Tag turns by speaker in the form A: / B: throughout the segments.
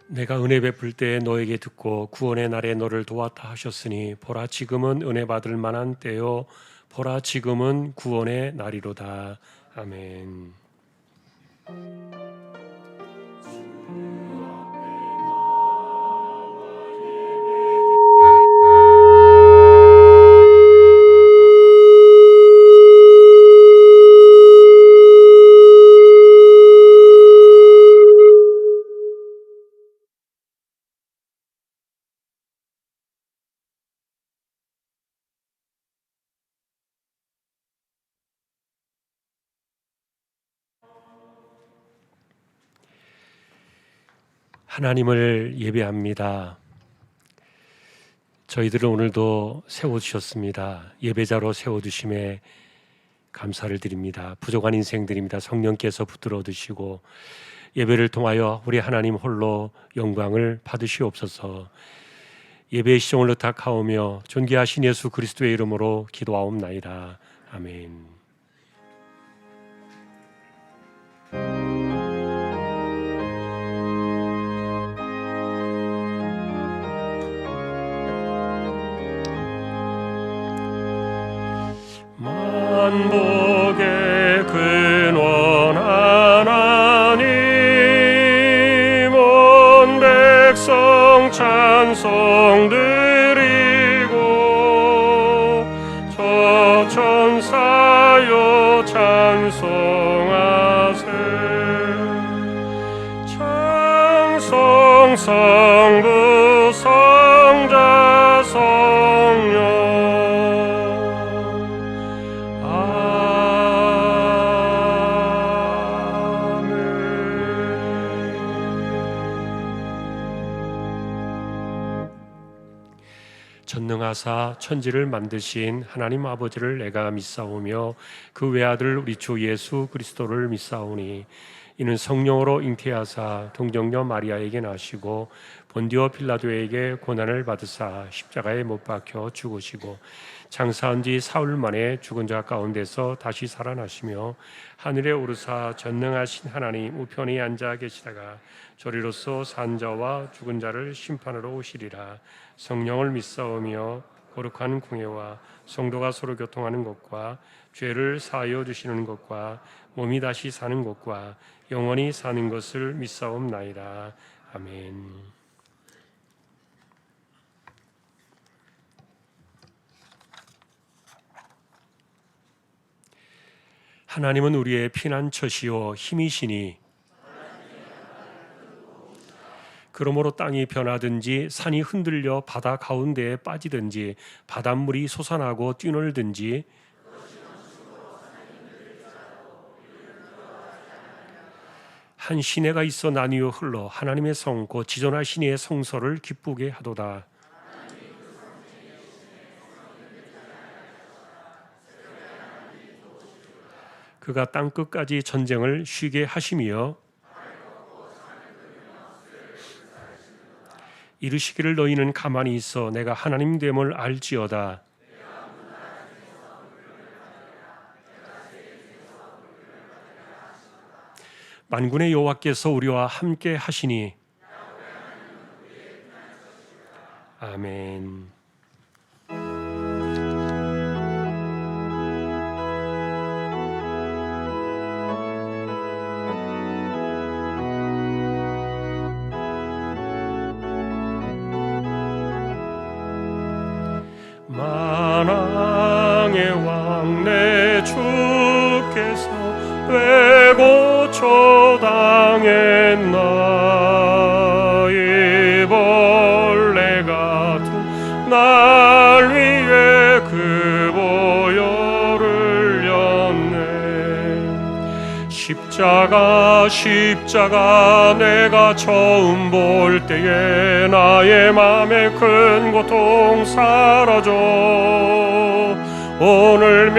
A: 내가 은혜 베풀 때 너에게 듣고 구원의 날에 너를 도왔다 하셨으니 보라 지금은 은혜 받을 만한 때요 보라 지금은 구원의 날이로다. 아멘. 하나님을 예배합니다. 저희들을 오늘도 세워주셨습니다. 예배자로 세워주심에 감사를 드립니다. 부족한 인생들입니다. 성령께서 붙들어 두시고 예배를 통하여 우리 하나님 홀로 영광을 받으시옵소서. 예배의 시종을 의탁하오며 존귀하신 예수 그리스도의 이름으로 기도하옵나이다. 아멘. 만복의 근원 하나님 온 백성 찬송 드리고 저 천사여 찬송하세 찬송 성부 성자 성령 전능하사 천지를 만드신 하나님 아버지를 내가 믿사오며 그 외아들 우리 주 예수 그리스도를 믿사오니 이는 성령으로 잉태하사 동정녀 마리아에게 나시고 본디오 빌라도에게 고난을 받으사 십자가에 못 박혀 죽으시고 장사한 지 사흘 만에 죽은 자 가운데서 다시 살아나시며 하늘에 오르사 전능하신 하나님 우편에 앉아 계시다가 저리로서 산 자와 죽은 자를 심판하러 오시리라. 성령을 믿사오며 거룩한 공예와 성도가 서로 교통하는 것과 죄를 사하여 주시는 것과 몸이 다시 사는 것과 영원히 사는 것을 믿사옵나이다. 아멘. 하나님은 우리의 피난처시요 힘이시니 그러므로 땅이 변하든지 산이 흔들려 바다 가운데에 빠지든지 바닷물이 솟아나고 뛰놀든지 한 시내가 있어 나뉘어 흘러 하나님의 성 곧 지존하신 이의 성소를 기쁘게 하도다. 그가 땅 끝까지 전쟁을 쉬게 하심이여 이르시기를 너희는 가만히 있어 내가 하나님 됨을 알지어다. 만군의 여호와께서 우리와 함께 하시니 아멘. 만왕의 왕 내 주께서 왜 고쳐 당했나 이 벌레 같은 날 위에 그 보혈을 흘렸네. 십자가 내가 처음 볼 때에 나의 맘에 큰 고통 사라져 오늘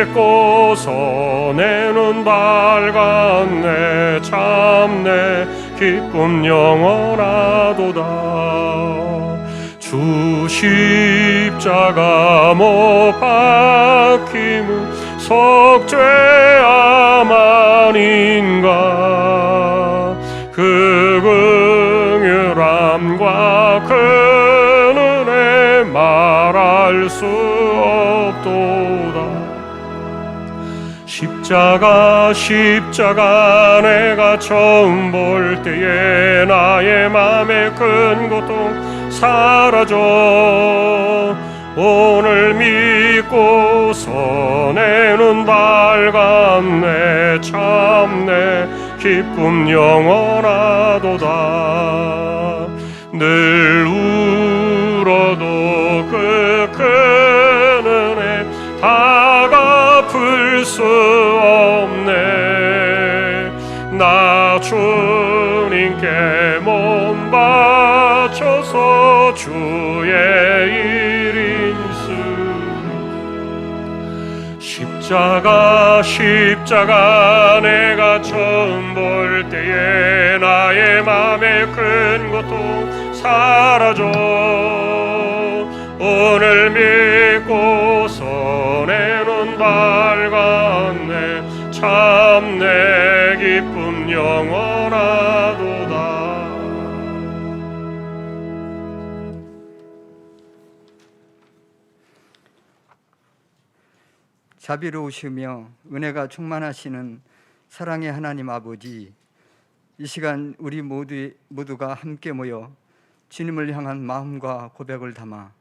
A: 믿고서 내 눈 밝았네. 참내 기쁨 영원하도다. 주 십자가 못 박힘은 속죄함 아닌가. 그 긍휼 사랑함과 그 은혜 말할 수 없도다. 십자가 내가 처음 볼 때에 나의 맘의 큰 고통 사라져 오늘 믿고서 내 눈 밝았네. 참내 기쁨 영원하도다. 늘 울어도 그 큰 은혜 다 갚을 수 없네. 나 주님께 몸 바쳐서 주의 일인쓰. 십자가 내가 처음 볼 때에 나의 맘의 큰 고통 사라져 오늘 믿고서 내 눈 밝았네. 참내 기쁨 영원하도다.
B: 자비로우시며 은혜가 충만하시는 사랑의 하나님 아버지, 이 시간 우리 모두가 함께 모여 주님을 향한 마음과 고백을 담아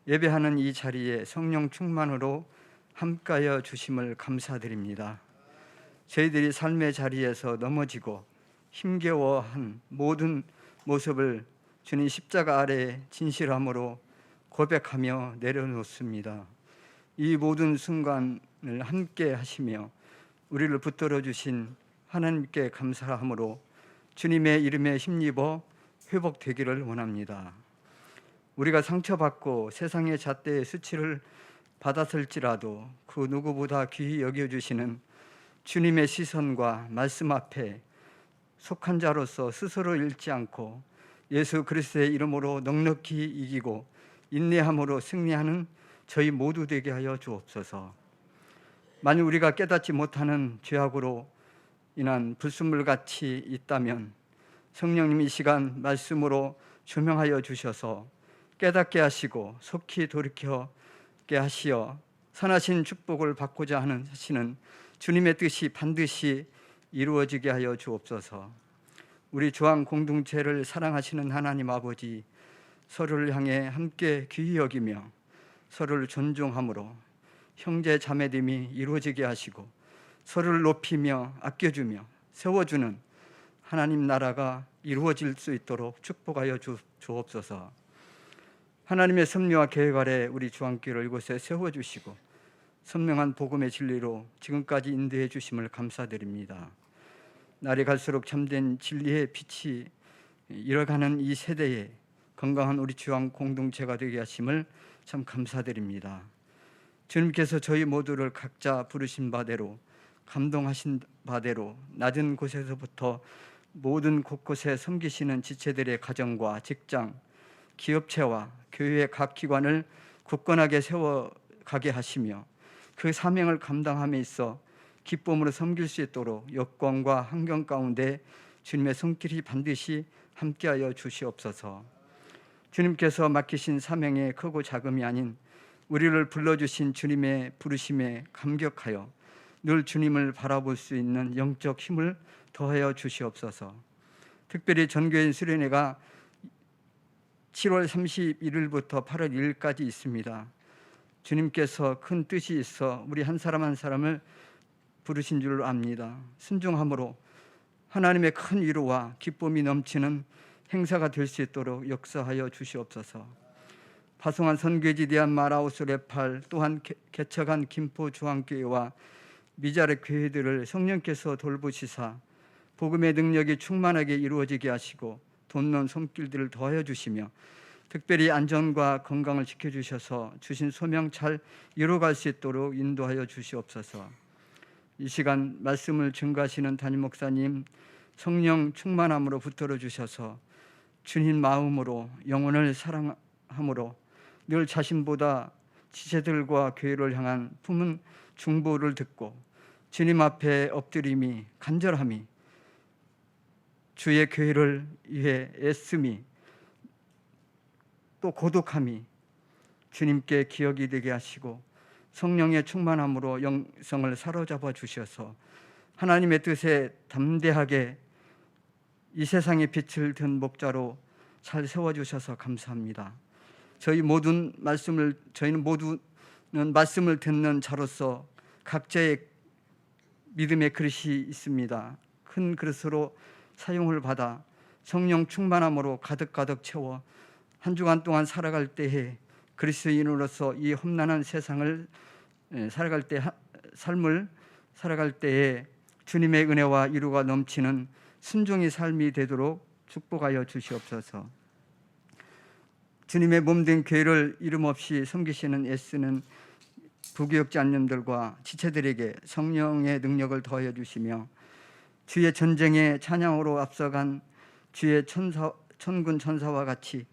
B: 예배하는 이 자리에 성령 충만으로 함께하여 주심을 감사드립니다. 저희들이 삶의 자리에서 넘어지고 힘겨워한 모든 모습을 주님 십자가 아래 진실함으로 고백하며 내려놓습니다. 이 모든 순간을 함께 하시며 우리를 붙들어 주신 하나님께 감사함으로 주님의 이름에 힘입어 회복되기를 원합니다. 우리가 상처받고 세상의 잣대의 수치를 받았을지라도 그 누구보다 귀히 여겨주시는 주님의 시선과 말씀 앞에 속한 자로서 스스로 잃지 않고 예수 그리스도의 이름으로 넉넉히 이기고 인내함으로 승리하는 저희 모두 되게 하여 주옵소서. 만일 우리가 깨닫지 못하는 죄악으로 인한 불순물같이 있다면 성령님 이 시간 말씀으로 조명하여 주셔서 깨닫게 하시고 속히 돌이켜게 하시어 선하신 축복을 받고자 하시는 주님의 뜻이 반드시 이루어지게 하여 주옵소서. 우리 주한 공동체를 사랑하시는 하나님 아버지, 서로를 향해 함께 귀히 여기며 서로를 존중함으로 형제 자매됨이 이루어지게 하시고 서로를 높이며 아껴주며 세워주는 하나님 나라가 이루어질 수 있도록 축복하여 주옵소서. 하나님의 섭리와 계획 아래 우리 주안교회를 이곳에 세워주시고 선명한 복음의 진리로 지금까지 인도해 주심을 감사드립니다. 날이 갈수록 참된 진리의 빛이 잃어가는 이 세대에 건강한 우리 주안 공동체가 되게 하심을 참 감사드립니다. 주님께서 저희 모두를 각자 부르신 바대로 감동하신 바대로 낮은 곳에서부터 모든 곳곳에 섬기시는 지체들의 가정과 직장, 기업체와 교회의 각 기관을 굳건하게 세워가게 하시며 그 사명을 감당함에 있어 기쁨으로 섬길 수 있도록 여건과 환경 가운데 주님의 손길이 반드시 함께하여 주시옵소서. 주님께서 맡기신 사명의 크고 작음이 아닌 우리를 불러주신 주님의 부르심에 감격하여 늘 주님을 바라볼 수 있는 영적 힘을 더하여 주시옵소서. 특별히 전교인 수련회가 7월 31일부터 8월 1일까지 있습니다. 주님께서 큰 뜻이 있어 우리 한 사람 한 사람을 부르신 줄 압니다. 순종함으로 하나님의 큰 위로와 기쁨이 넘치는 행사가 될 수 있도록 역사하여 주시옵소서. 파송한 선교지 대한 마라우스 레팔 또한 개척한 김포 중앙교회와 미자립 교회들을 성령께서 돌보시사 복음의 능력이 충만하게 이루어지게 하시고 돋는 손길들을 더하여 주시며 특별히 안전과 건강을 지켜주셔서 주신 소명 잘 이루어갈 수 있도록 인도하여 주시옵소서. 이 시간 말씀을 증거하시는 담임 목사님 성령 충만함으로 붙들어 주셔서 주님 마음으로 영혼을 사랑함으로 늘 자신보다 지체들과 교회를 향한 품은 중보를 듣고 주님 앞에 엎드림이 간절함이 주의 교회를 위해 애씀이 또 고독함이 주님께 기억이 되게 하시고 성령의 충만함으로 영성을 사로잡아 주셔서 하나님의 뜻에 담대하게 이 세상의 빛을 든 목자로 잘 세워주셔서 감사합니다. 저희는 모두는 말씀을 듣는 자로서 각자의 믿음의 그릇이 있습니다. 큰 그릇으로 사용을 받아 성령 충만함으로 가득가득 채워 한 주간 동안 살아갈 때에 그리스도인으로서 이 험난한 세상을 삶을 살아갈 때에 주님의 은혜와 이루가 넘치는 순종의 삶이 되도록 축복하여 주시옵소서. 주님의 몸된 교회를 이름 없이 섬기시는 애쓰는 부교역자님들과 지체들에게 성령의 능력을 더하여 주시며 주의 전쟁에 찬양으로 앞서간 주의 천군 천사와 같이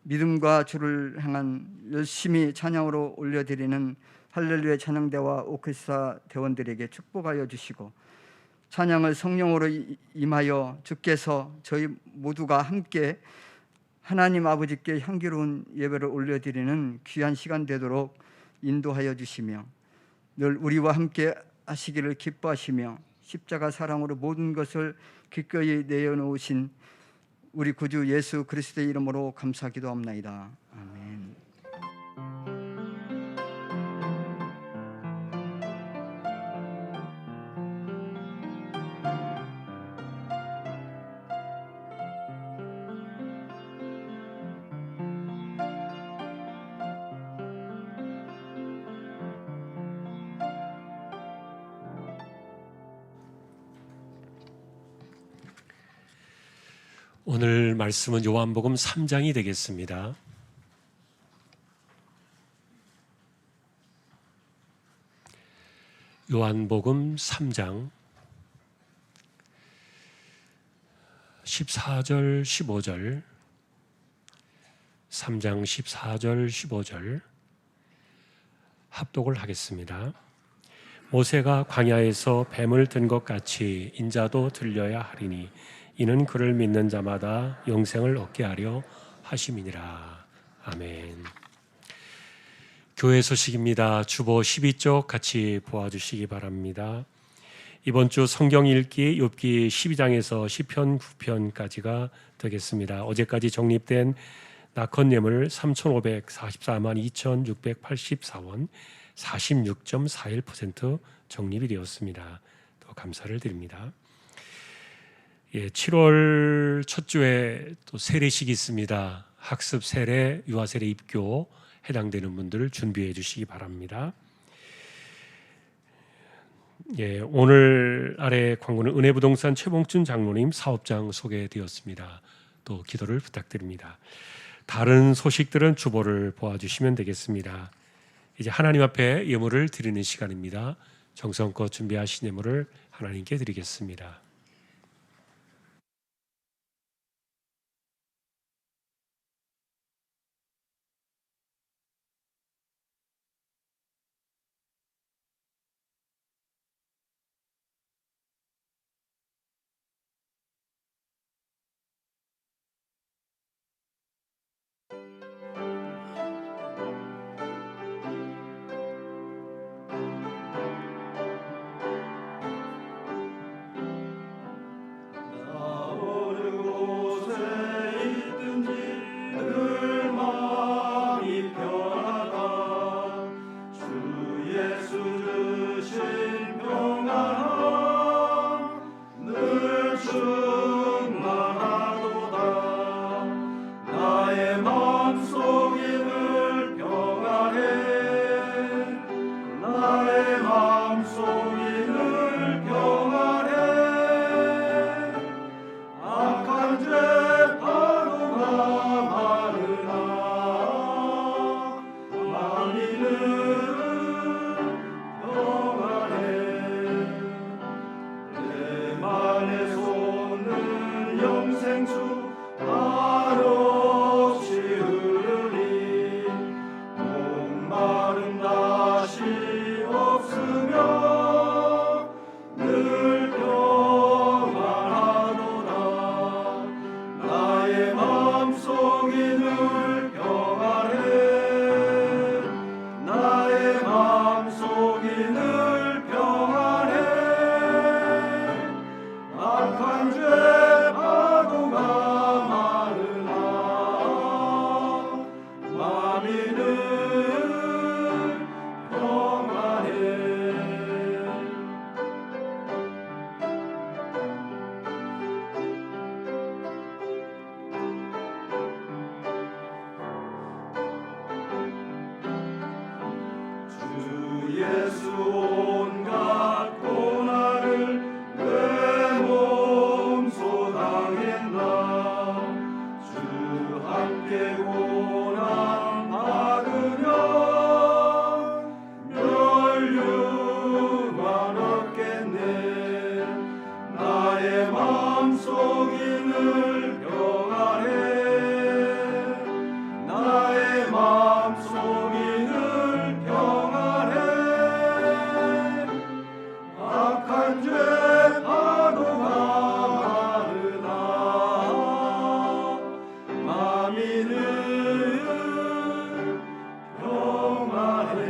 B: 믿음과 주를 향한 열심히 찬양으로 올려드리는 할렐루야 찬양대와 오케스트라 대원들에게 축복하여 주시고 찬양을 성령으로 임하여 주께서 저희 모두가 함께 하나님 아버지께 향기로운 예배를 올려드리는 귀한 시간 되도록 인도하여 주시며 늘 우리와 함께 하시기를 기뻐하시며 십자가 사랑으로 모든 것을 기꺼이 내어놓으신 우리 구주 예수 그리스도의 이름으로 감사 기도합나이다. 아멘.
A: 오늘 말씀은 요한복음 3장이 되겠습니다. 요한복음 3장 14절 15절 3장 14절 15절 합독을 하겠습니다. 모세가 광야에서 뱀을 든 것 같이 인자도 들려야 하리니 이는 그를 믿는 자마다 영생을 얻게 하려 하심이니라. 아멘. 교회 소식입니다. 주보 12쪽 같이 보아주시기 바랍니다. 이번 주 성경 읽기 욥기 12장에서 시편 9편까지가 되겠습니다. 어제까지 정립된 낙헌 예물 3,544만 2,684원 46.41% 정립이 되었습니다. 또 감사를 드립니다. 7월 첫 주에 또 세례식이 있습니다. 학습 세례, 유아 세례 입교 해당되는 분들 준비해 주시기 바랍니다. 오늘 아래 광고는 은혜부동산 최봉준 장로님 사업장 소개되었습니다. 또 기도를 부탁드립니다. 다른 소식들은 주보를 보아주시면 되겠습니다. 이제 하나님 앞에 예물을 드리는 시간입니다. 정성껏 준비하신 예물을 하나님께 드리겠습니다.
C: 예수 온갖 고난을 내 몸소 당했나 주 함께 고난 받으려 멸류관 얻겠네 나의 마음속이 늘 평안해 나의 마음속이 늘 평안해 악한 죄 파도가 많으나 마음이 늘 평안해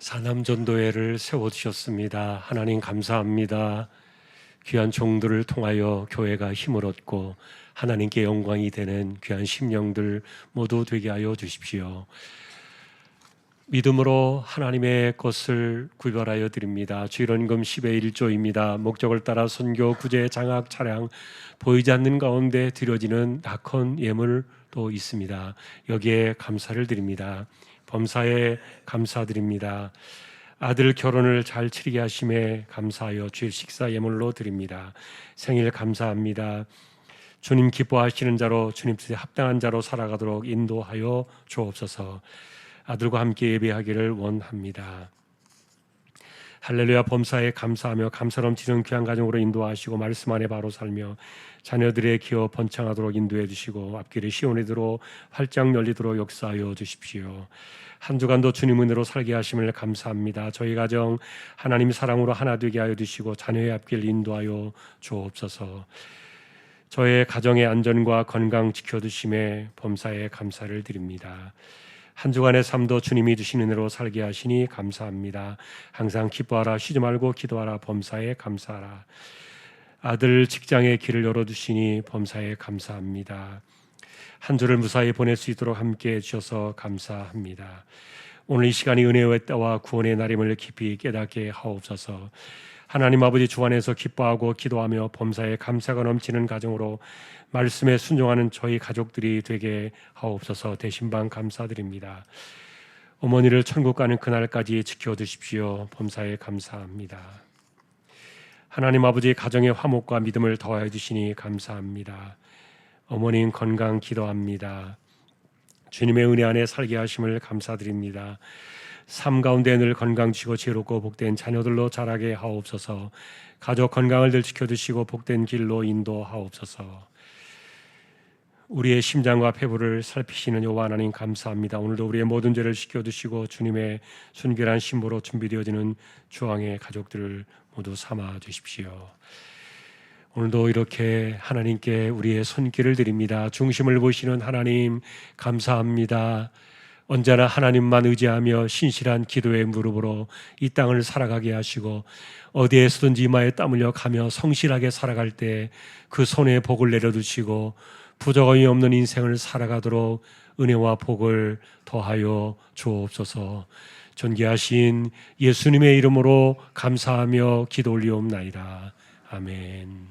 A: 사남전도회를 세워주셨습니다. 하나님 감사합니다. 귀한 종들을 통하여 교회가 힘을 얻고 하나님께 영광이 되는 귀한 심령들 모두 되게 하여 주십시오. 믿음으로 하나님의 것을 구별하여 드립니다. 주일원금 10의 1조입니다. 목적을 따라 선교, 구제, 장학, 차량 보이지 않는 가운데 드려지는 낙헌 예물도 있습니다. 여기에 감사를 드립니다. 범사에 감사드립니다. 아들 결혼을 잘 치르게 하심에 감사하여 주일 식사 예물로 드립니다. 생일 감사합니다. 주님 기뻐하시는 자로 주님 뜻에 합당한 자로 살아가도록 인도하여 주옵소서. 아들과 함께 예배하기를 원합니다. 할렐루야. 범사에 감사하며 감사 넘치는 귀한 가정으로 인도하시고 말씀 안에 바로 살며 자녀들의 기어 번창하도록 인도해 주시고 앞길이 시온에 들어 활짝 열리도록 역사하여 주십시오. 한 주간도 주님 은혜로 살게 하심을 감사합니다. 저희 가정 하나님 사랑으로 하나 되게 하여 주시고 자녀의 앞길 인도하여 주옵소서. 저의 가정의 안전과 건강 지켜주심에 범사에 감사를 드립니다. 한 주간의 삶도 주님이 주신 은혜로 살게 하시니 감사합니다. 항상 기뻐하라, 쉬지 말고 기도하라, 범사에 감사하라. 아들 직장의 길을 열어주시니 범사에 감사합니다. 한 주를 무사히 보낼 수 있도록 함께해 주셔서 감사합니다. 오늘 이 시간이 은혜의 때와 구원의 날임을 깊이 깨닫게 하옵소서. 하나님 아버지 주 안에서 기뻐하고 기도하며 범사에 감사가 넘치는 가정으로 말씀에 순종하는 저희 가족들이 되게 하옵소서. 대신방 감사드립니다. 어머니를 천국 가는 그날까지 지켜주십시오. 범사에 감사합니다. 하나님 아버지 가정의 화목과 믿음을 더하여 주시니 감사합니다. 어머님 건강 기도합니다. 주님의 은혜 안에 살게 하심을 감사드립니다. 삶 가운데 늘 건강 주시고 지혜롭고 복된 자녀들로 자라게 하옵소서. 가족 건강을 늘 지켜주시고 복된 길로 인도하옵소서. 우리의 심장과 폐부를 살피시는 여호와 하나님 감사합니다. 오늘도 우리의 모든 죄를 씻겨주시고 주님의 순결한 신부로 준비되어지는 주왕의 가족들을 모두 삼아 주십시오. 오늘도 이렇게 하나님께 우리의 손길을 드립니다. 중심을 보시는 하나님 감사합니다. 언제나 하나님만 의지하며 신실한 기도의 무릎으로 이 땅을 살아가게 하시고 어디에서든지 이마에 땀 흘려 가며 성실하게 살아갈 때 그 손에 복을 내려두시고 부족함이 없는 인생을 살아가도록 은혜와 복을 더하여 주옵소서. 존귀하신 예수님의 이름으로 감사하며 기도 올리옵나이다. 아멘.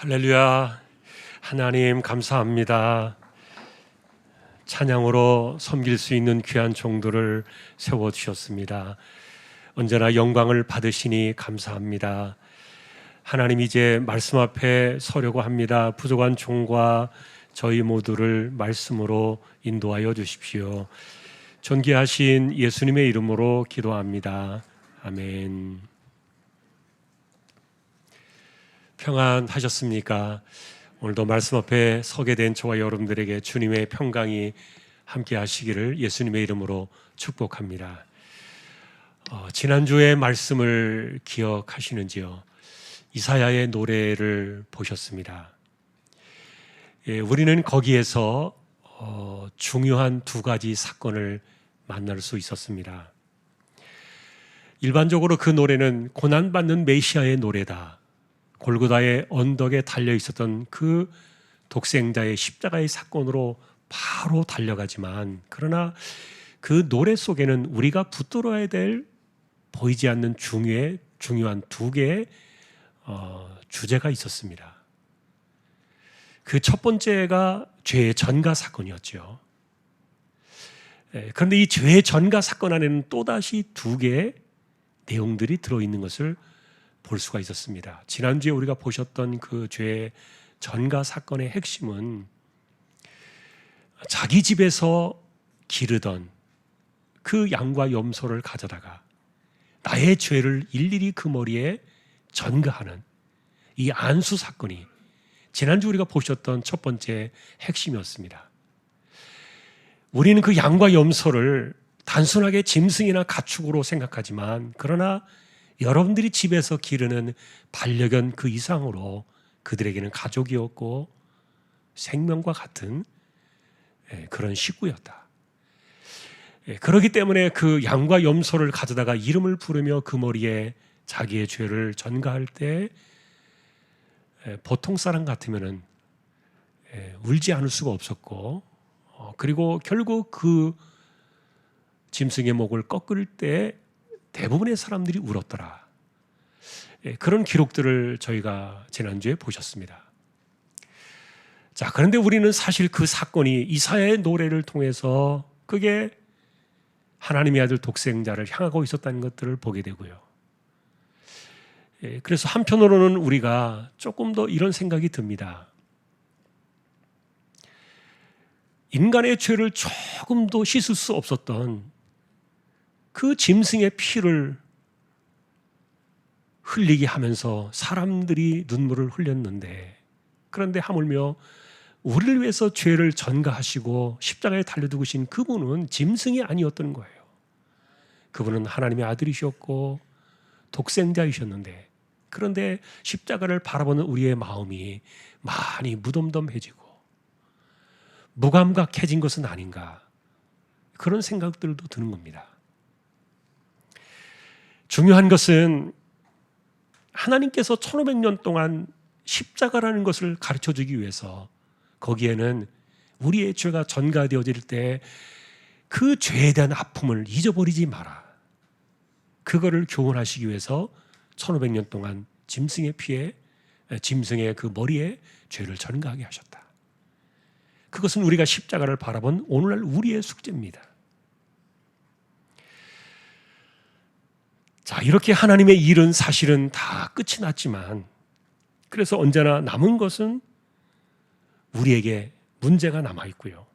A: 할렐루야. 하나님 감사합니다. 찬양으로 섬길 수 있는 귀한 종들을 세워주셨습니다. 언제나 영광을 받으시니 감사합니다. 하나님, 이제 말씀 앞에 서려고 합니다. 부족한 종과 저희 모두를 말씀으로 인도하여 주십시오. 존귀하신 예수님의 이름으로 기도합니다. 아멘. 평안하셨습니까? 오늘도 말씀 앞에 서게 된 저와 여러분들에게 주님의 평강이 함께 하시기를 예수님의 이름으로 축복합니다. 지난주의 말씀을 기억하시는지요? 이사야의 노래를 보셨습니다. 우리는 거기에서 중요한 두 가지 사건을 만날 수 있었습니다. 일반적으로 그 노래는 고난받는 메시아의 노래다. 골고다의 언덕에 달려 있었던 그 독생자의 십자가의 사건으로 바로 달려가지만, 그러나 그 노래 속에는 우리가 붙들어야 될 보이지 않는 중요한 두 개의 주제가 있었습니다. 그 첫 번째가 죄의 전가 사건이었죠. 그런데 이 죄의 전가 사건 안에는 또다시 두 개의 내용들이 들어있는 것을 볼 수가 있었습니다. 지난주에 우리가 보셨던 그 죄의 전가 사건의 핵심은 자기 집에서 기르던 그 양과 염소를 가져다가 나의 죄를 일일이 그 머리에 전가하는 이 안수 사건이 지난주 우리가 보셨던 첫 번째 핵심이었습니다. 우리는 그 양과 염소를 단순하게 짐승이나 가축으로 생각하지만, 그러나 여러분들이 집에서 기르는 반려견 그 이상으로 그들에게는 가족이었고 생명과 같은 그런 식구였다. 그렇기 때문에 그 양과 염소를 가져다가 이름을 부르며 그 머리에 자기의 죄를 전가할 때 보통 사람 같으면은 울지 않을 수가 없었고, 그리고 결국 그 짐승의 목을 꺾을 때 대부분의 사람들이 울었더라. 그런 기록들을 저희가 지난주에 보셨습니다. 자, 그런데 우리는 사실 그 사건이 이사야의 노래를 통해서 그게 하나님의 아들 독생자를 향하고 있었다는 것들을 보게 되고요. 그래서 한편으로는 우리가 조금 더 이런 생각이 듭니다. 인간의 죄를 조금도 씻을 수 없었던 그 짐승의 피를 흘리게 하면서 사람들이 눈물을 흘렸는데, 그런데 하물며 우리를 위해서 죄를 전가하시고 십자가에 달려두신 그분은 짐승이 아니었던 거예요. 그분은 하나님의 아들이셨고 독생자이셨는데, 그런데 십자가를 바라보는 우리의 마음이 많이 무덤덤해지고 무감각해진 것은 아닌가, 그런 생각들도 드는 겁니다. 중요한 것은 하나님께서 1500년 동안 십자가라는 것을 가르쳐주기 위해서 거기에는 우리의 죄가 전가되어질 때 그 죄에 대한 아픔을 잊어버리지 마라, 그거를 교훈하시기 위해서 1500년 동안 짐승의 피에, 짐승의 그 머리에 죄를 전가하게 하셨다. 그것은 우리가 십자가를 바라본 오늘날 우리의 숙제입니다. 자, 이렇게 하나님의 일은 사실은 다 끝이 났지만, 그래서 언제나 남은 것은 우리에게 문제가 남아 있고요.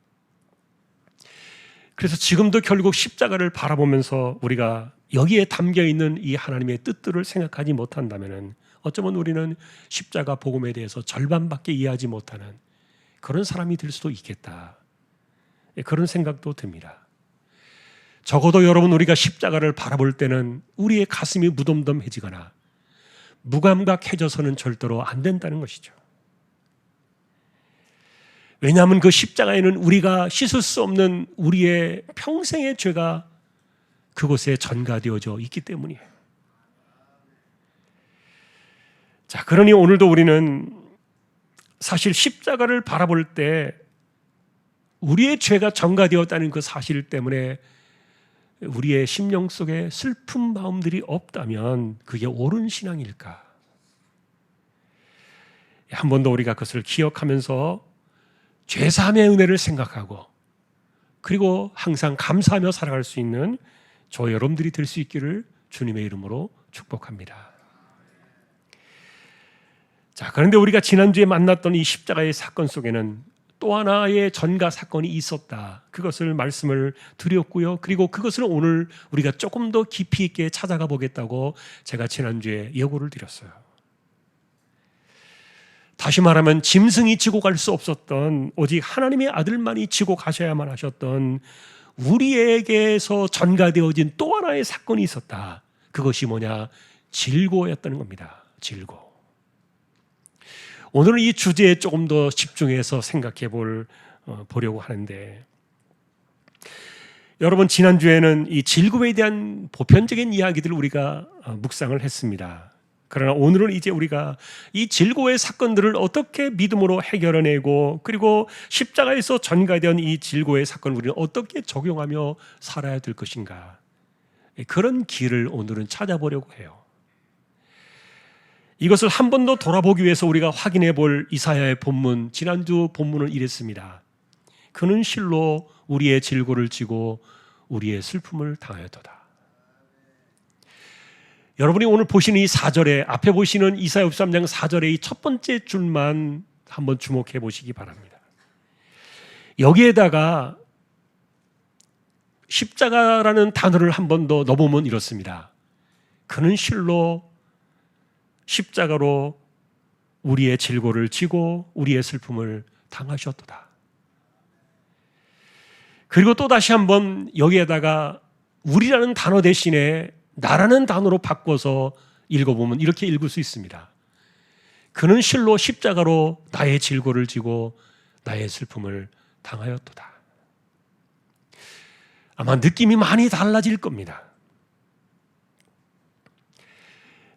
A: 그래서 지금도 결국 십자가를 바라보면서 우리가 여기에 담겨 있는 이 하나님의 뜻들을 생각하지 못한다면 어쩌면 우리는 십자가 복음에 대해서 절반밖에 이해하지 못하는 그런 사람이 될 수도 있겠다, 그런 생각도 듭니다. 적어도 여러분, 우리가 십자가를 바라볼 때는 우리의 가슴이 무덤덤해지거나 무감각해져서는 절대로 안 된다는 것이죠. 왜냐하면 그 십자가에는 우리가 씻을 수 없는 우리의 평생의 죄가 그곳에 전가되어져 있기 때문이에요. 자, 그러니 오늘도 우리는 사실 십자가를 바라볼 때 우리의 죄가 전가되었다는 그 사실 때문에 우리의 심령 속에 슬픈 마음들이 없다면 그게 옳은 신앙일까? 한 번 더 우리가 그것을 기억하면서 죄사함의 은혜를 생각하고 그리고 항상 감사하며 살아갈 수 있는 저 여러분들이 될 수 있기를 주님의 이름으로 축복합니다. 자, 그런데 우리가 지난주에 만났던 이 십자가의 사건 속에는 또 하나의 전가 사건이 있었다. 그것을 말씀을 드렸고요. 그리고 그것을 오늘 우리가 조금 더 깊이 있게 찾아가 보겠다고 제가 지난주에 예고를 드렸어요. 다시 말하면 짐승이 지고 갈 수 없었던, 오직 하나님의 아들만이 지고 가셔야만 하셨던 우리에게서 전가되어진 또 하나의 사건이 있었다. 그것이 뭐냐? 질고였다는 겁니다. 질고. 오늘은 이 주제에 조금 더 집중해서 생각해 보려고 하는데, 여러분, 지난주에는 이 질고에 대한 보편적인 이야기들을 우리가 묵상을 했습니다. 그러나 오늘은 이제 우리가 이 질고의 사건들을 어떻게 믿음으로 해결해내고, 그리고 십자가에서 전가된 이 질고의 사건을 우리는 어떻게 적용하며 살아야 될 것인가, 그런 길을 오늘은 찾아보려고 해요. 이것을 한 번 더 돌아보기 위해서 우리가 확인해 볼 이사야의 본문, 지난주 본문은 이랬습니다. 그는 실로 우리의 질고를 지고 우리의 슬픔을 당하였도다. 여러분이 오늘 보시는 이 4절에, 앞에 보시는 이사야 53장 4절의 이 첫 번째 줄만 한번 주목해 보시기 바랍니다. 여기에다가 십자가라는 단어를 한 번 더 넣어보면 이렇습니다. 그는 실로 십자가로 우리의 질고를 지고 우리의 슬픔을 당하셨도다. 그리고 또 다시 한번 여기에다가 우리라는 단어 대신에 나라는 단어로 바꿔서 읽어보면 이렇게 읽을 수 있습니다. 그는 실로 십자가로 나의 질고를 지고 나의 슬픔을 당하였도다. 아마 느낌이 많이 달라질 겁니다.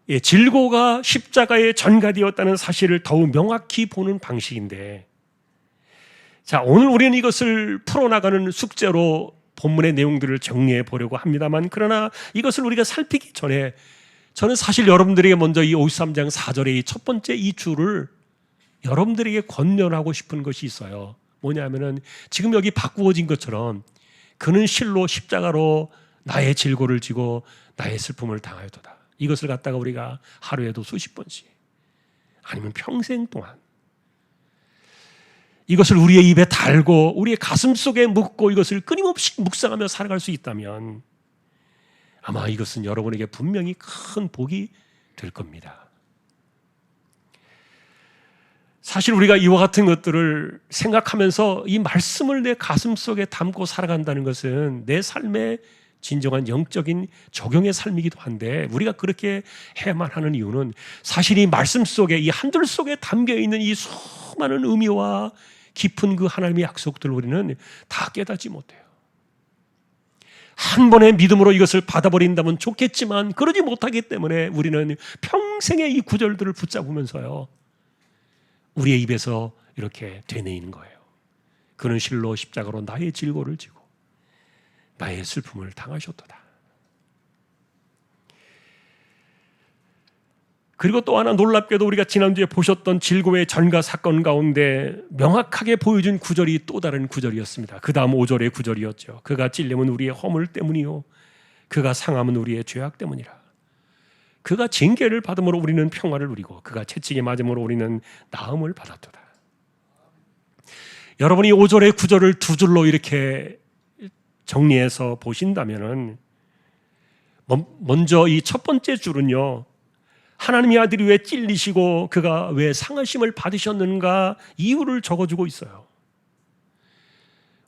A: 예, 질고가 십자가에 전가되었다는 사실을 더욱 명확히 보는 방식인데, 자, 오늘 우리는 이것을 풀어나가는 숙제로 본문의 내용들을 정리해 보려고 합니다만, 그러나 이것을 우리가 살피기 전에 저는 사실 여러분들에게 먼저 이 53장 4절의 이 첫 번째 이 줄을 여러분들에게 권면하고 싶은 것이 있어요. 뭐냐면은 지금 여기 바꾸어진 것처럼 그는 실로 십자가로 나의 질고를 지고 나의 슬픔을 당하였도다. 이것을 갖다가 우리가 하루에도 수십 번씩, 아니면 평생 동안 이것을 우리의 입에 달고 우리의 가슴 속에 묻고 이것을 끊임없이 묵상하며 살아갈 수 있다면 아마 이것은 여러분에게 분명히 큰 복이 될 겁니다. 사실 우리가 이와 같은 것들을 생각하면서 이 말씀을 내 가슴 속에 담고 살아간다는 것은 내 삶의 진정한 영적인 적용의 삶이기도 한데, 우리가 그렇게 해야만 하는 이유는 사실 이 말씀 속에, 이 한 줄 속에 담겨있는 이 수많은 의미와 깊은 그 하나님의 약속들을 우리는 다 깨닫지 못해요. 한 번의 믿음으로 이것을 받아버린다면 좋겠지만 그러지 못하기 때문에 우리는 평생의 이 구절들을 붙잡으면서요, 우리의 입에서 이렇게 되뇌이는 거예요. 그는 실로 십자가로 나의 질고를 지고 나의 슬픔을 당하셨도다. 그리고 또 하나 놀랍게도 우리가 지난주에 보셨던 질고의 전가 사건 가운데 명확하게 보여준 구절이 또 다른 구절이었습니다. 그 다음 5절의 구절이었죠. 그가 찔림은 우리의 허물 때문이요 그가 상함은 우리의 죄악 때문이라. 그가 징계를 받음으로 우리는 평화를 누리고 그가 채찍에 맞음으로 우리는 나음을 받았도다. 여러분이 5절의 구절을 두 줄로 이렇게 정리해서 보신다면은, 먼저 이 첫 번째 줄은요, 하나님의 아들이 왜 찔리시고 그가 왜 상하심을 받으셨는가 이유를 적어주고 있어요.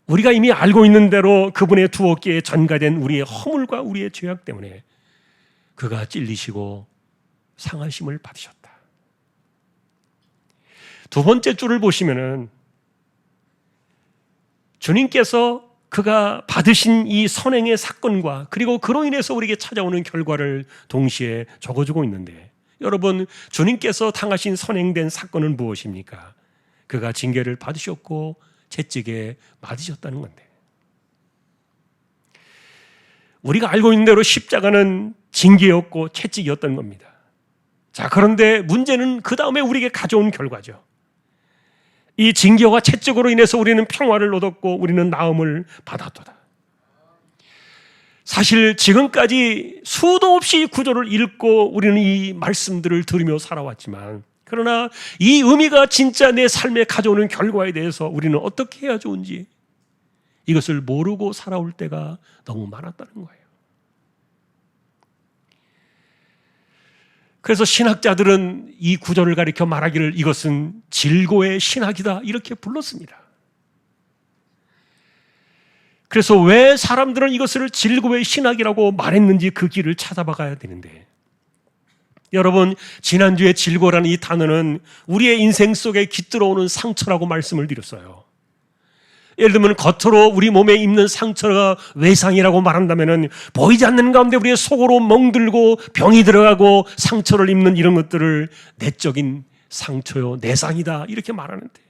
A: 우리가 이미 알고 있는 대로 그분의 두 어깨에 전가된 우리의 허물과 우리의 죄악 때문에 그가 찔리시고 상하심을 받으셨다. 두 번째 줄을 보시면은 주님께서 그가 받으신 이 선행의 사건과 그리고 그로 인해서 우리에게 찾아오는 결과를 동시에 적어주고 있는데, 여러분, 주님께서 당하신 선행된 사건은 무엇입니까? 그가 징계를 받으셨고 채찍에 맞으셨다는 건데, 우리가 알고 있는 대로 십자가는 징계였고 채찍이었던 겁니다. 자, 그런데 문제는 그 다음에 우리에게 가져온 결과죠. 이 징계와 채찍으로 인해서 우리는 평화를 얻었고 우리는 나음을 받았도다. 사실 지금까지 수도 없이 구절을 읽고 우리는 이 말씀들을 들으며 살아왔지만, 그러나 이 의미가 진짜 내 삶에 가져오는 결과에 대해서 우리는 어떻게 해야 좋은지 이것을 모르고 살아올 때가 너무 많았다는 거예요. 그래서 신학자들은 이 구절을 가리켜 말하기를 이것은 질고의 신학이다 이렇게 불렀습니다. 그래서 왜 사람들은 이것을 질고의 신학이라고 말했는지 그 길을 찾아봐 가야 되는데, 여러분, 지난주에 질고라는 이 단어는 우리의 인생 속에 깃들어오는 상처라고 말씀을 드렸어요. 예를 들면 겉으로 우리 몸에 입는 상처가 외상이라고 말한다면 보이지 않는 가운데 우리의 속으로 멍들고 병이 들어가고 상처를 입는 이런 것들을 내적인 상처요, 내상이다 이렇게 말하는데,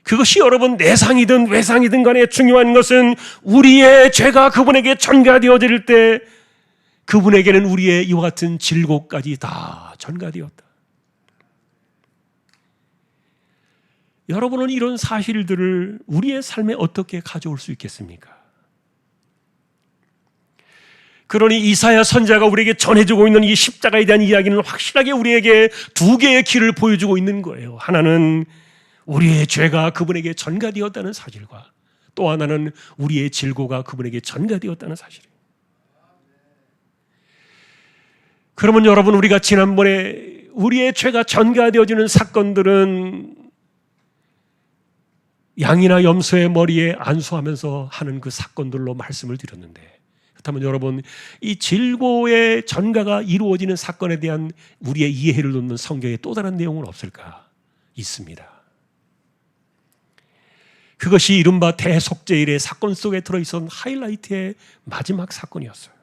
A: 그것이 여러분 내상이든 외상이든 간에 중요한 것은 우리의 죄가 그분에게 전가되어질 때 그분에게는 우리의 이와 같은 질고까지 다 전가되었다. 여러분은 이런 사실들을 우리의 삶에 어떻게 가져올 수 있겠습니까? 그러니 이사야 선지자가 우리에게 전해주고 있는 이 십자가에 대한 이야기는 확실하게 우리에게 두 개의 길을 보여주고 있는 거예요. 하나는 우리의 죄가 그분에게 전가되었다는 사실과 또 하나는 우리의 질고가 그분에게 전가되었다는 사실이에요. 그러면 여러분, 우리가 지난번에 우리의 죄가 전가되어지는 사건들은 양이나 염소의 머리에 안수하면서 하는 그 사건들로 말씀을 드렸는데, 그렇다면 여러분, 이 질고의 전가가 이루어지는 사건에 대한 우리의 이해를 돕는 성경에 또 다른 내용은 없을까? 있습니다. 그것이 이른바 대속죄일의 사건 속에 들어있던 하이라이트의 마지막 사건이었어요.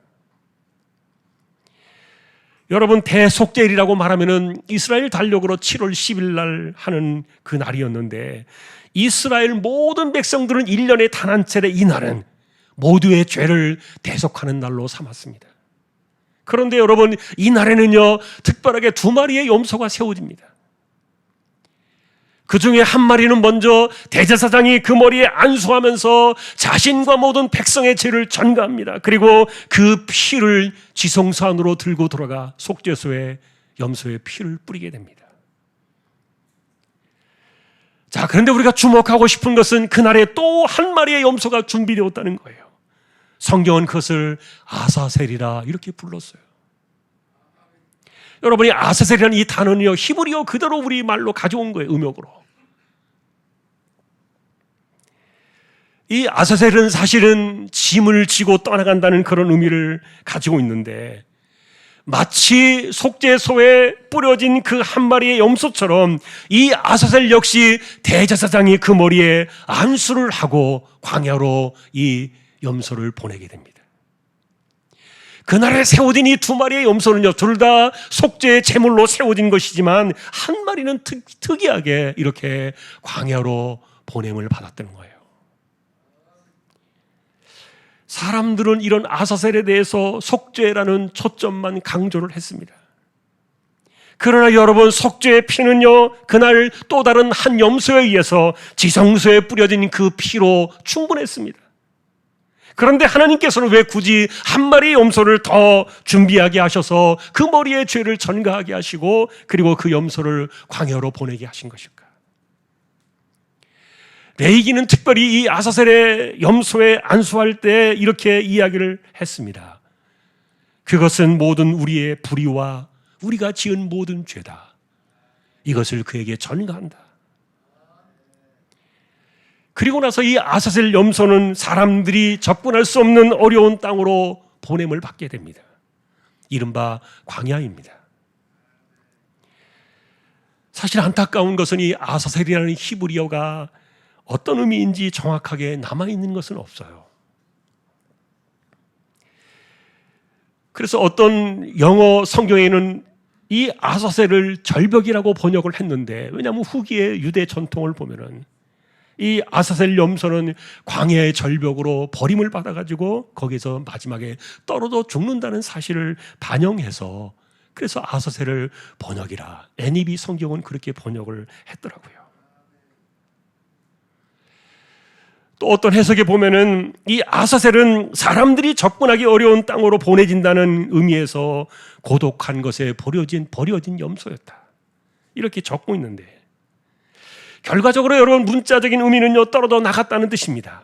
A: 여러분, 대속죄일이라고 말하면은 이스라엘 달력으로 7월 10일 날 하는 그 날이었는데, 이스라엘 모든 백성들은 1년에 단 한 차례 이 날은 모두의 죄를 대속하는 날로 삼았습니다. 그런데 여러분, 이 날에는요 특별하게 2마리의 염소가 세워집니다. 그 중에 한 마리는 먼저 대제사장이 그 머리에 안수하면서 자신과 모든 백성의 죄를 전가합니다. 그리고 그 피를 지성소 안으로 들고 돌아가 속죄소에 염소의 피를 뿌리게 됩니다. 자, 그런데 우리가 주목하고 싶은 것은 그날에 또 한 마리의 염소가 준비되었다는 거예요. 성경은 그것을 아사셀이라 이렇게 불렀어요. 여러분이 아사셀이라는 이 단어는요 히브리어 그대로 우리 말로 가져온 거예요. 음역으로. 이 아사셀은 사실은 짐을 지고 떠나간다는 그런 의미를 가지고 있는데, 마치 속죄소에 뿌려진 그 한 마리의 염소처럼 이 아사셀 역시 대제사장이 그 머리에 안수를 하고 광야로 이 염소를 보내게 됩니다. 그날에 세워진 이 2마리의 염소는요 둘 다 속죄의 제물로 세워진 것이지만 한 마리는 특이하게 이렇게 광야로 보냄을 받았다는 거예요. 사람들은 이런 아사셀에 대해서 속죄라는 초점만 강조를 했습니다. 그러나 여러분, 속죄의 피는요 그날 또 다른 한 염소에 의해서 지성소에 뿌려진 그 피로 충분했습니다. 그런데 하나님께서는 왜 굳이 한 마리의 염소를 더 준비하게 하셔서 그 머리에 죄를 전가하게 하시고 그리고 그 염소를 광야로 보내게 하신 것일까? 레위기는 특별히 이 아사셀의 염소에 안수할 때 이렇게 이야기를 했습니다. 그것은 모든 우리의 불의와 우리가 지은 모든 죄다. 이것을 그에게 전가한다. 그리고 나서 이 아사셀 염소는 사람들이 접근할 수 없는 어려운 땅으로 보냄을 받게 됩니다. 이른바 광야입니다. 사실 안타까운 것은 이 아사셀이라는 히브리어가 어떤 의미인지 정확하게 남아있는 것은 없어요. 그래서 어떤 영어 성경에는 이 아사셀을 절벽이라고 번역을 했는데, 왜냐하면 후기의 유대 전통을 보면은 이 아사셀 염소는 광야의 절벽으로 버림을 받아가지고 거기서 마지막에 떨어져 죽는다는 사실을 반영해서 그래서 아사셀을 번역이라 NIV 성경은 그렇게 번역을 했더라고요. 또 어떤 해석에 보면은 이 아사셀은 사람들이 접근하기 어려운 땅으로 보내진다는 의미에서 고독한 것에 버려진 염소였다. 이렇게 적고 있는데 결과적으로 여러분 문자적인 의미는요 떨어져 나갔다는 뜻입니다.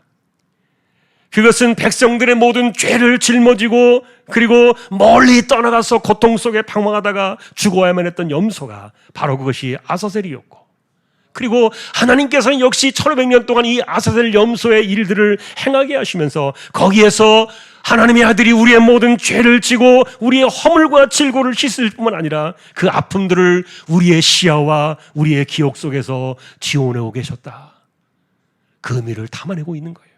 A: 그것은 백성들의 모든 죄를 짊어지고 그리고 멀리 떠나가서 고통 속에 방황하다가 죽어야만 했던 염소가 바로 그것이 아사셀이었고 그리고 하나님께서는 역시 1500년 동안 이 아사셀 염소의 일들을 행하게 하시면서 거기에서 하나님의 아들이 우리의 모든 죄를 지고 우리의 허물과 질고를 씻을 뿐만 아니라 그 아픔들을 우리의 시야와 우리의 기억 속에서 지워내고 계셨다. 그 의미를 담아내고 있는 거예요.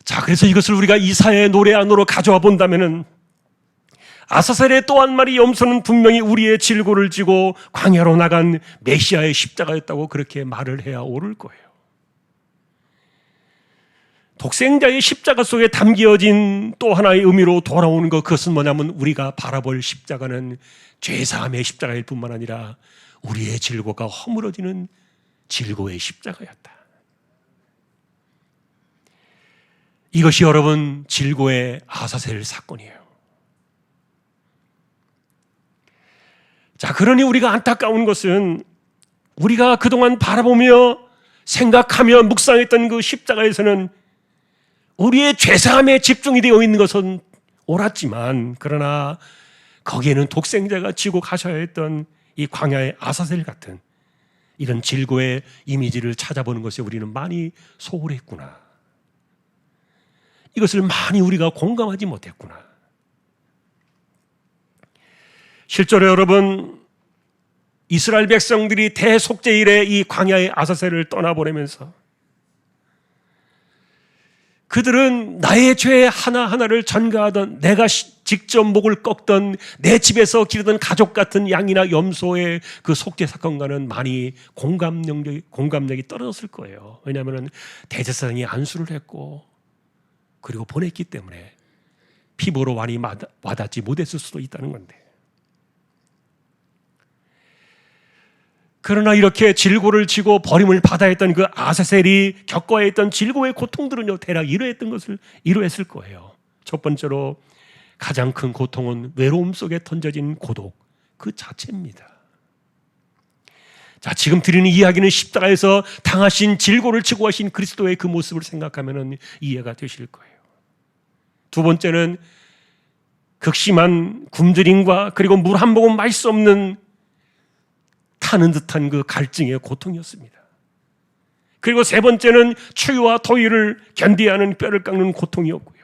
A: 자, 그래서 이것을 우리가 이사야의 노래 안으로 가져와 본다면은 아사셀의 또 한 마리 염소는 분명히 우리의 질고를 지고 광야로 나간 메시아의 십자가였다고 그렇게 말을 해야 옳을 거예요. 독생자의 십자가 속에 담겨진 또 하나의 의미로 돌아오는 것, 그것은 뭐냐면 우리가 바라볼 십자가는 죄사함의 십자가일 뿐만 아니라 우리의 질고가 허물어지는 질고의 십자가였다. 이것이 여러분 질고의 아사셀 사건이에요. 자, 그러니 우리가 안타까운 것은 우리가 그동안 바라보며 생각하며 묵상했던 그 십자가에서는 우리의 죄사함에 집중이 되어 있는 것은 옳았지만 그러나 거기에는 독생자가 지고 가셔야 했던 이 광야의 아사셀 같은 이런 질고의 이미지를 찾아보는 것에 우리는 많이 소홀했구나. 이것을 많이 우리가 공감하지 못했구나. 실제로 여러분 이스라엘 백성들이 대속죄일에 이 광야의 아사셀을 떠나보내면서 그들은 나의 죄 하나하나를 전가하던 내가 직접 목을 꺾던 내 집에서 기르던 가족 같은 양이나 염소의 그 속죄 사건과는 많이 공감력이 떨어졌을 거예요. 왜냐하면 대제사장이 안수를 했고 그리고 보냈기 때문에 피부로 많이 와닿지 못했을 수도 있다는 건데 그러나 이렇게 질고를 지고 버림을 받아야 했던 그 아사셀이 겪어야 했던 질고의 고통들은요 대략 이러했을 거예요. 첫 번째로 가장 큰 고통은 외로움 속에 던져진 고독 그 자체입니다. 자, 지금 드리는 이야기는 십자가에서 당하신 질고를 지고 하신 그리스도의 그 모습을 생각하면 이해가 되실 거예요. 두 번째는 극심한 굶주림과 그리고 물 한 모금 마실 수 없는 타는 듯한 그 갈증의 고통이었습니다. 그리고 세 번째는 추위와 더위를 견디야 하는 뼈를 깎는 고통이었고요.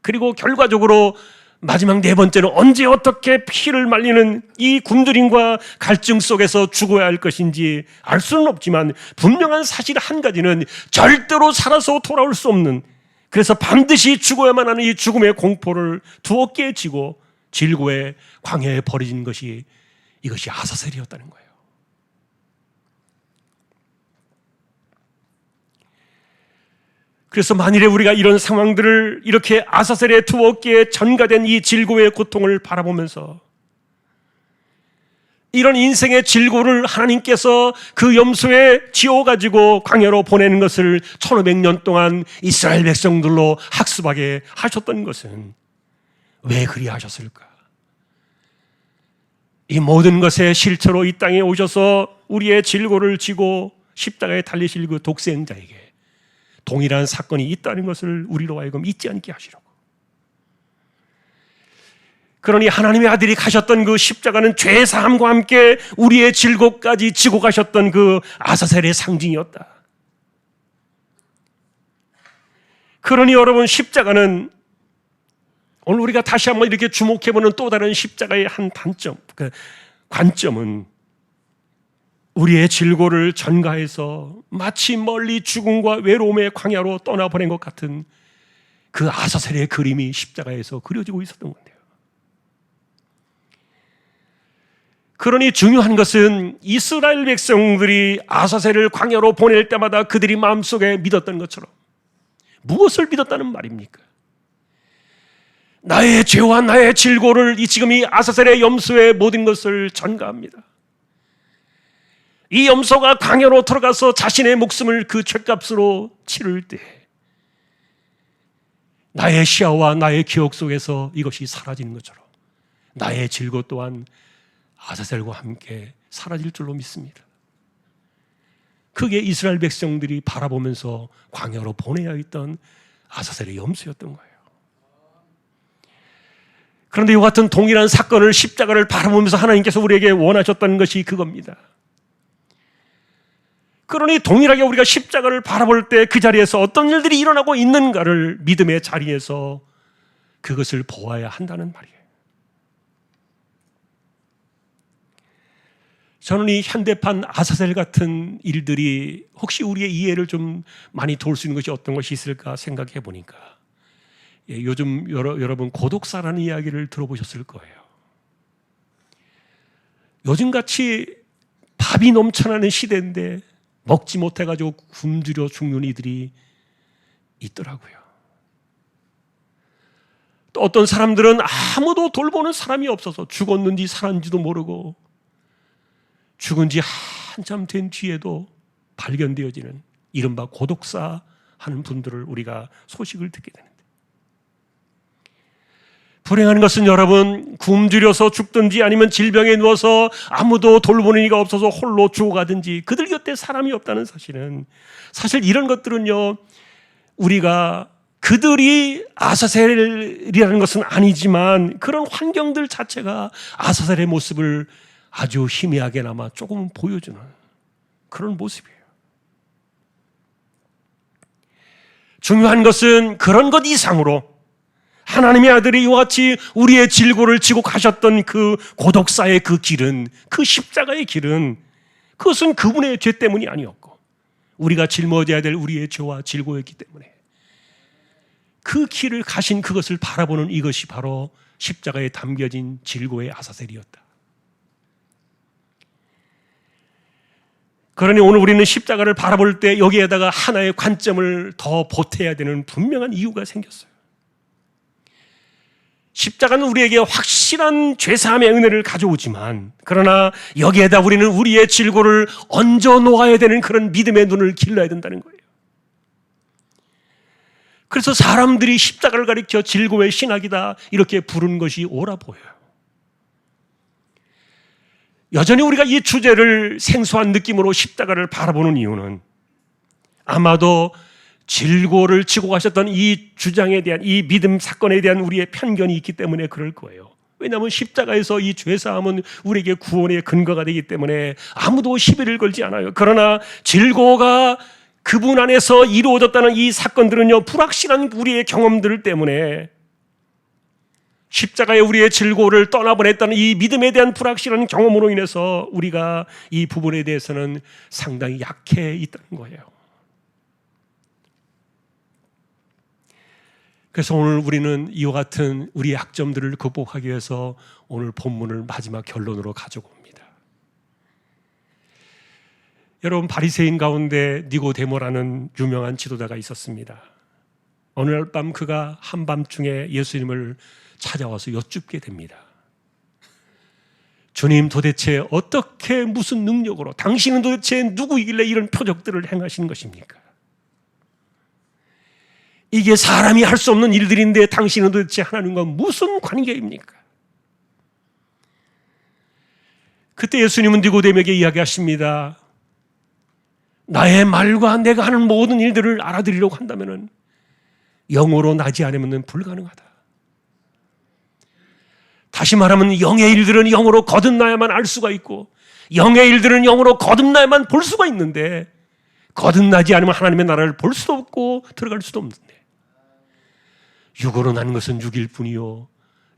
A: 그리고 결과적으로 마지막 네 번째는 언제 어떻게 피를 말리는 이 굶주림과 갈증 속에서 죽어야 할 것인지 알 수는 없지만 분명한 사실 한 가지는 절대로 살아서 돌아올 수 없는, 그래서 반드시 죽어야만 하는 이 죽음의 공포를 두 어깨에 지고 질고의 광야에 버려진 것이 이것이 아사셀이었다는 거예요. 그래서 만일에 우리가 이런 상황들을 이렇게 아사셀의 두 어깨에 전가된 이 질고의 고통을 바라보면서 이런 인생의 질고를 하나님께서 그 염소에 지어가지고 광야로 보내는 것을 1500년 동안 이스라엘 백성들로 학습하게 하셨던 것은 왜 그리 하셨을까? 이 모든 것의 실체로 이 땅에 오셔서 우리의 질고를 지고 십자가에 달리실 그 독생자에게 동일한 사건이 있다는 것을 우리로 하여금 잊지 않게 하시려고. 그러니 하나님의 아들이 가셨던 그 십자가는 죄 사함과 함께 우리의 질고까지 지고 가셨던 그 아사셀의 상징이었다. 그러니 여러분, 십자가는 오늘 우리가 다시 한번 이렇게 주목해보는 또 다른 십자가의 한 단점, 그 관점은 우리의 질고를 전가해서 마치 멀리 죽음과 외로움의 광야로 떠나보낸 것 같은 그 아사셀의 그림이 십자가에서 그려지고 있었던 건데요. 그러니 중요한 것은 이스라엘 백성들이 아사셀을 광야로 보낼 때마다 그들이 마음속에 믿었던 것처럼 무엇을 믿었다는 말입니까? 나의 죄와 나의 질고를 지금 이 아사셀의 염소의 모든 것을 전가합니다. 이 염소가 광야로 들어가서 자신의 목숨을 그 죄값으로 치를 때 나의 시야와 나의 기억 속에서 이것이 사라지는 것처럼 나의 질고 또한 아사셀과 함께 사라질 줄로 믿습니다. 그게 이스라엘 백성들이 바라보면서 광야로 보내야 했던 아사셀의 염소였던 거예요. 그런데 이와 같은 동일한 사건을, 십자가를 바라보면서 하나님께서 우리에게 원하셨던 것이 그겁니다. 그러니 동일하게 우리가 십자가를 바라볼 때 그 자리에서 어떤 일들이 일어나고 있는가를 믿음의 자리에서 그것을 보아야 한다는 말이에요. 저는 이 현대판 아사셀 같은 일들이 혹시 우리의 이해를 좀 많이 도울 수 있는 것이 어떤 것이 있을까 생각해 보니까 요즘 여러분 고독사라는 이야기를 들어보셨을 거예요. 요즘같이 밥이 넘쳐나는 시대인데 먹지 못해가지고 굶주려 죽는 이들이 있더라고요. 또 어떤 사람들은 아무도 돌보는 사람이 없어서 죽었는지 살았는지도 모르고 죽은 지 한참 된 뒤에도 발견되어지는 이른바 고독사 하는 분들을 우리가 소식을 듣게 되는데, 불행한 것은 여러분, 굶주려서 죽든지 아니면 질병에 누워서 아무도 돌보는 이가 없어서 홀로 죽어가든지 그들 곁에 사람이 없다는 사실은, 사실 이런 것들은요, 우리가 그들이 아사셀이라는 것은 아니지만 그런 환경들 자체가 아사셀의 모습을 아주 희미하게나마 조금 보여주는 그런 모습이에요. 중요한 것은 그런 것 이상으로 하나님의 아들이 이와 같이 우리의 질고를 지고 가셨던 그 고독사의 그 길은, 그 십자가의 길은, 그것은 그분의 죄 때문이 아니었고 우리가 짊어져야 될 우리의 죄와 질고였기 때문에 그 길을 가신 그것을 바라보는 이것이 바로 십자가에 담겨진 질고의 아사셀이었다. 그러니 오늘 우리는 십자가를 바라볼 때 여기에다가 하나의 관점을 더 보태야 되는 분명한 이유가 생겼어요. 십자가는 우리에게 확실한 죄사함의 은혜를 가져오지만, 그러나 여기에다 우리는 우리의 질고를 얹어 놓아야 되는 그런 믿음의 눈을 길러야 된다는 거예요. 그래서 사람들이 십자가를 가리켜 질고의 신학이다 이렇게 부르는 것이 옳아 보여요. 여전히 우리가 이 주제를 생소한 느낌으로 십자가를 바라보는 이유는 아마도 질고를 지고 가셨던 이 주장에 대한, 이 믿음 사건에 대한 우리의 편견이 있기 때문에 그럴 거예요. 왜냐하면 십자가에서 이 죄사함은 우리에게 구원의 근거가 되기 때문에 아무도 시비를 걸지 않아요. 그러나 질고가 그분 안에서 이루어졌다는 이 사건들은요, 불확실한 우리의 경험들 때문에 십자가에 우리의 질고를 떠나보냈다는 이 믿음에 대한 불확실한 경험으로 인해서 우리가 이 부분에 대해서는 상당히 약해 있다는 거예요. 그래서 오늘 우리는 이와 같은 우리의 약점들을 극복하기 위해서 오늘 본문을 마지막 결론으로 가지고 옵니다. 여러분, 바리새인 가운데 니고데모라는 유명한 지도자가 있었습니다. 어느 날 밤 그가 한밤중에 예수님을 찾아와서 여쭙게 됩니다. 주님, 도대체 어떻게, 무슨 능력으로, 당신은 도대체 누구이길래 이런 표적들을 행하시는 것입니까? 이게 사람이 할 수 없는 일들인데 당신은 도대체 하나님과 무슨 관계입니까? 그때 예수님은 니고데모에게 이야기하십니다. 나의 말과 내가 하는 모든 일들을 알아들이려고 한다면 영으로 나지 않으면 불가능하다. 다시 말하면 영의 일들은 영으로 거듭나야만 알 수가 있고, 영의 일들은 영으로 거듭나야만 볼 수가 있는데, 거듭나지 않으면 하나님의 나라를 볼 수도 없고 들어갈 수도 없는데, 육으로 나는 것은 육일 뿐이요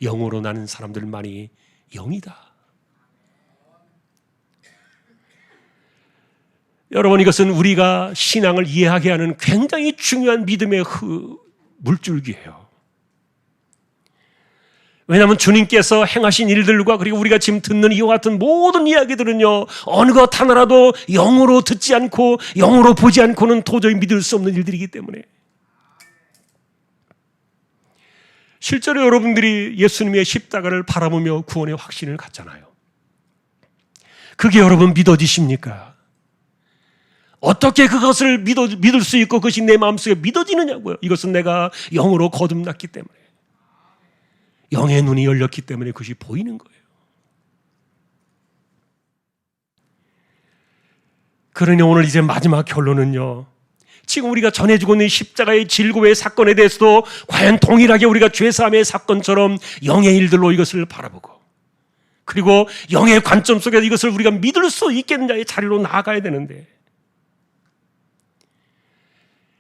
A: 영으로 나는 사람들만이 영이다. 여러분, 이것은 우리가 신앙을 이해하게 하는 굉장히 중요한 믿음의 물줄기예요. 왜냐하면 주님께서 행하신 일들과 그리고 우리가 지금 듣는 이와 같은 모든 이야기들은요, 어느 것 하나라도 영으로 듣지 않고 영으로 보지 않고는 도저히 믿을 수 없는 일들이기 때문에, 실제로 여러분들이 예수님의 십자가를 바라보며 구원의 확신을 갖잖아요. 그게 여러분 믿어지십니까? 어떻게 그것을 믿을 수 있고 그것이 내 마음속에 믿어지느냐고요. 이것은 내가 영으로 거듭났기 때문에, 영의 눈이 열렸기 때문에 그것이 보이는 거예요. 그러니 오늘 이제 마지막 결론은요, 지금 우리가 전해주고 있는 십자가의 질고의 사건에 대해서도 과연 동일하게 우리가 죄사함의 사건처럼 영의 일들로 이것을 바라보고, 그리고 영의 관점 속에서 이것을 우리가 믿을 수 있겠느냐의 자리로 나아가야 되는데,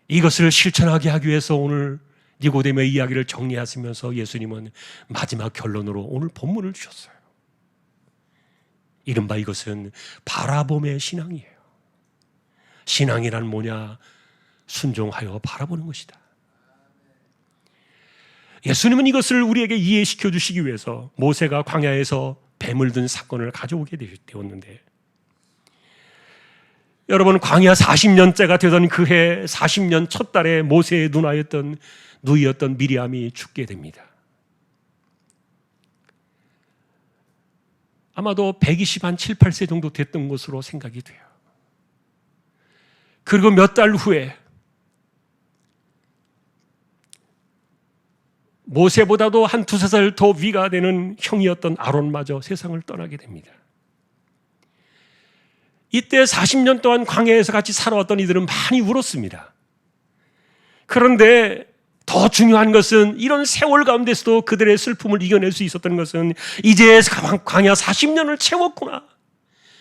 A: 이것을 실천하게 하기 위해서 오늘 니고데모의 이야기를 정리하시면서 예수님은 마지막 결론으로 오늘 본문을 주셨어요. 이른바 이것은 바라봄의 신앙이에요. 신앙이란 뭐냐? 순종하여 바라보는 것이다. 예수님은 이것을 우리에게 이해시켜 주시기 위해서 모세가 광야에서 뱀을 든 사건을 가져오게 되었는데, 여러분, 광야 40년째가 되던 그해 40년 첫 달에 모세의 누이였던 미리암이 죽게 됩니다. 아마도 120, 한 7, 8세 정도 됐던 것으로 생각이 돼요. 그리고 몇 달 후에 모세보다도 한 2~3살 더 위가 되는 형이었던 아론마저 세상을 떠나게 됩니다. 이때 40년 동안 광야에서 같이 살아왔던 이들은 많이 울었습니다. 그런데 더 중요한 것은, 이런 세월 가운데서도 그들의 슬픔을 이겨낼 수 있었던 것은, 이제 광야 40년을 채웠구나,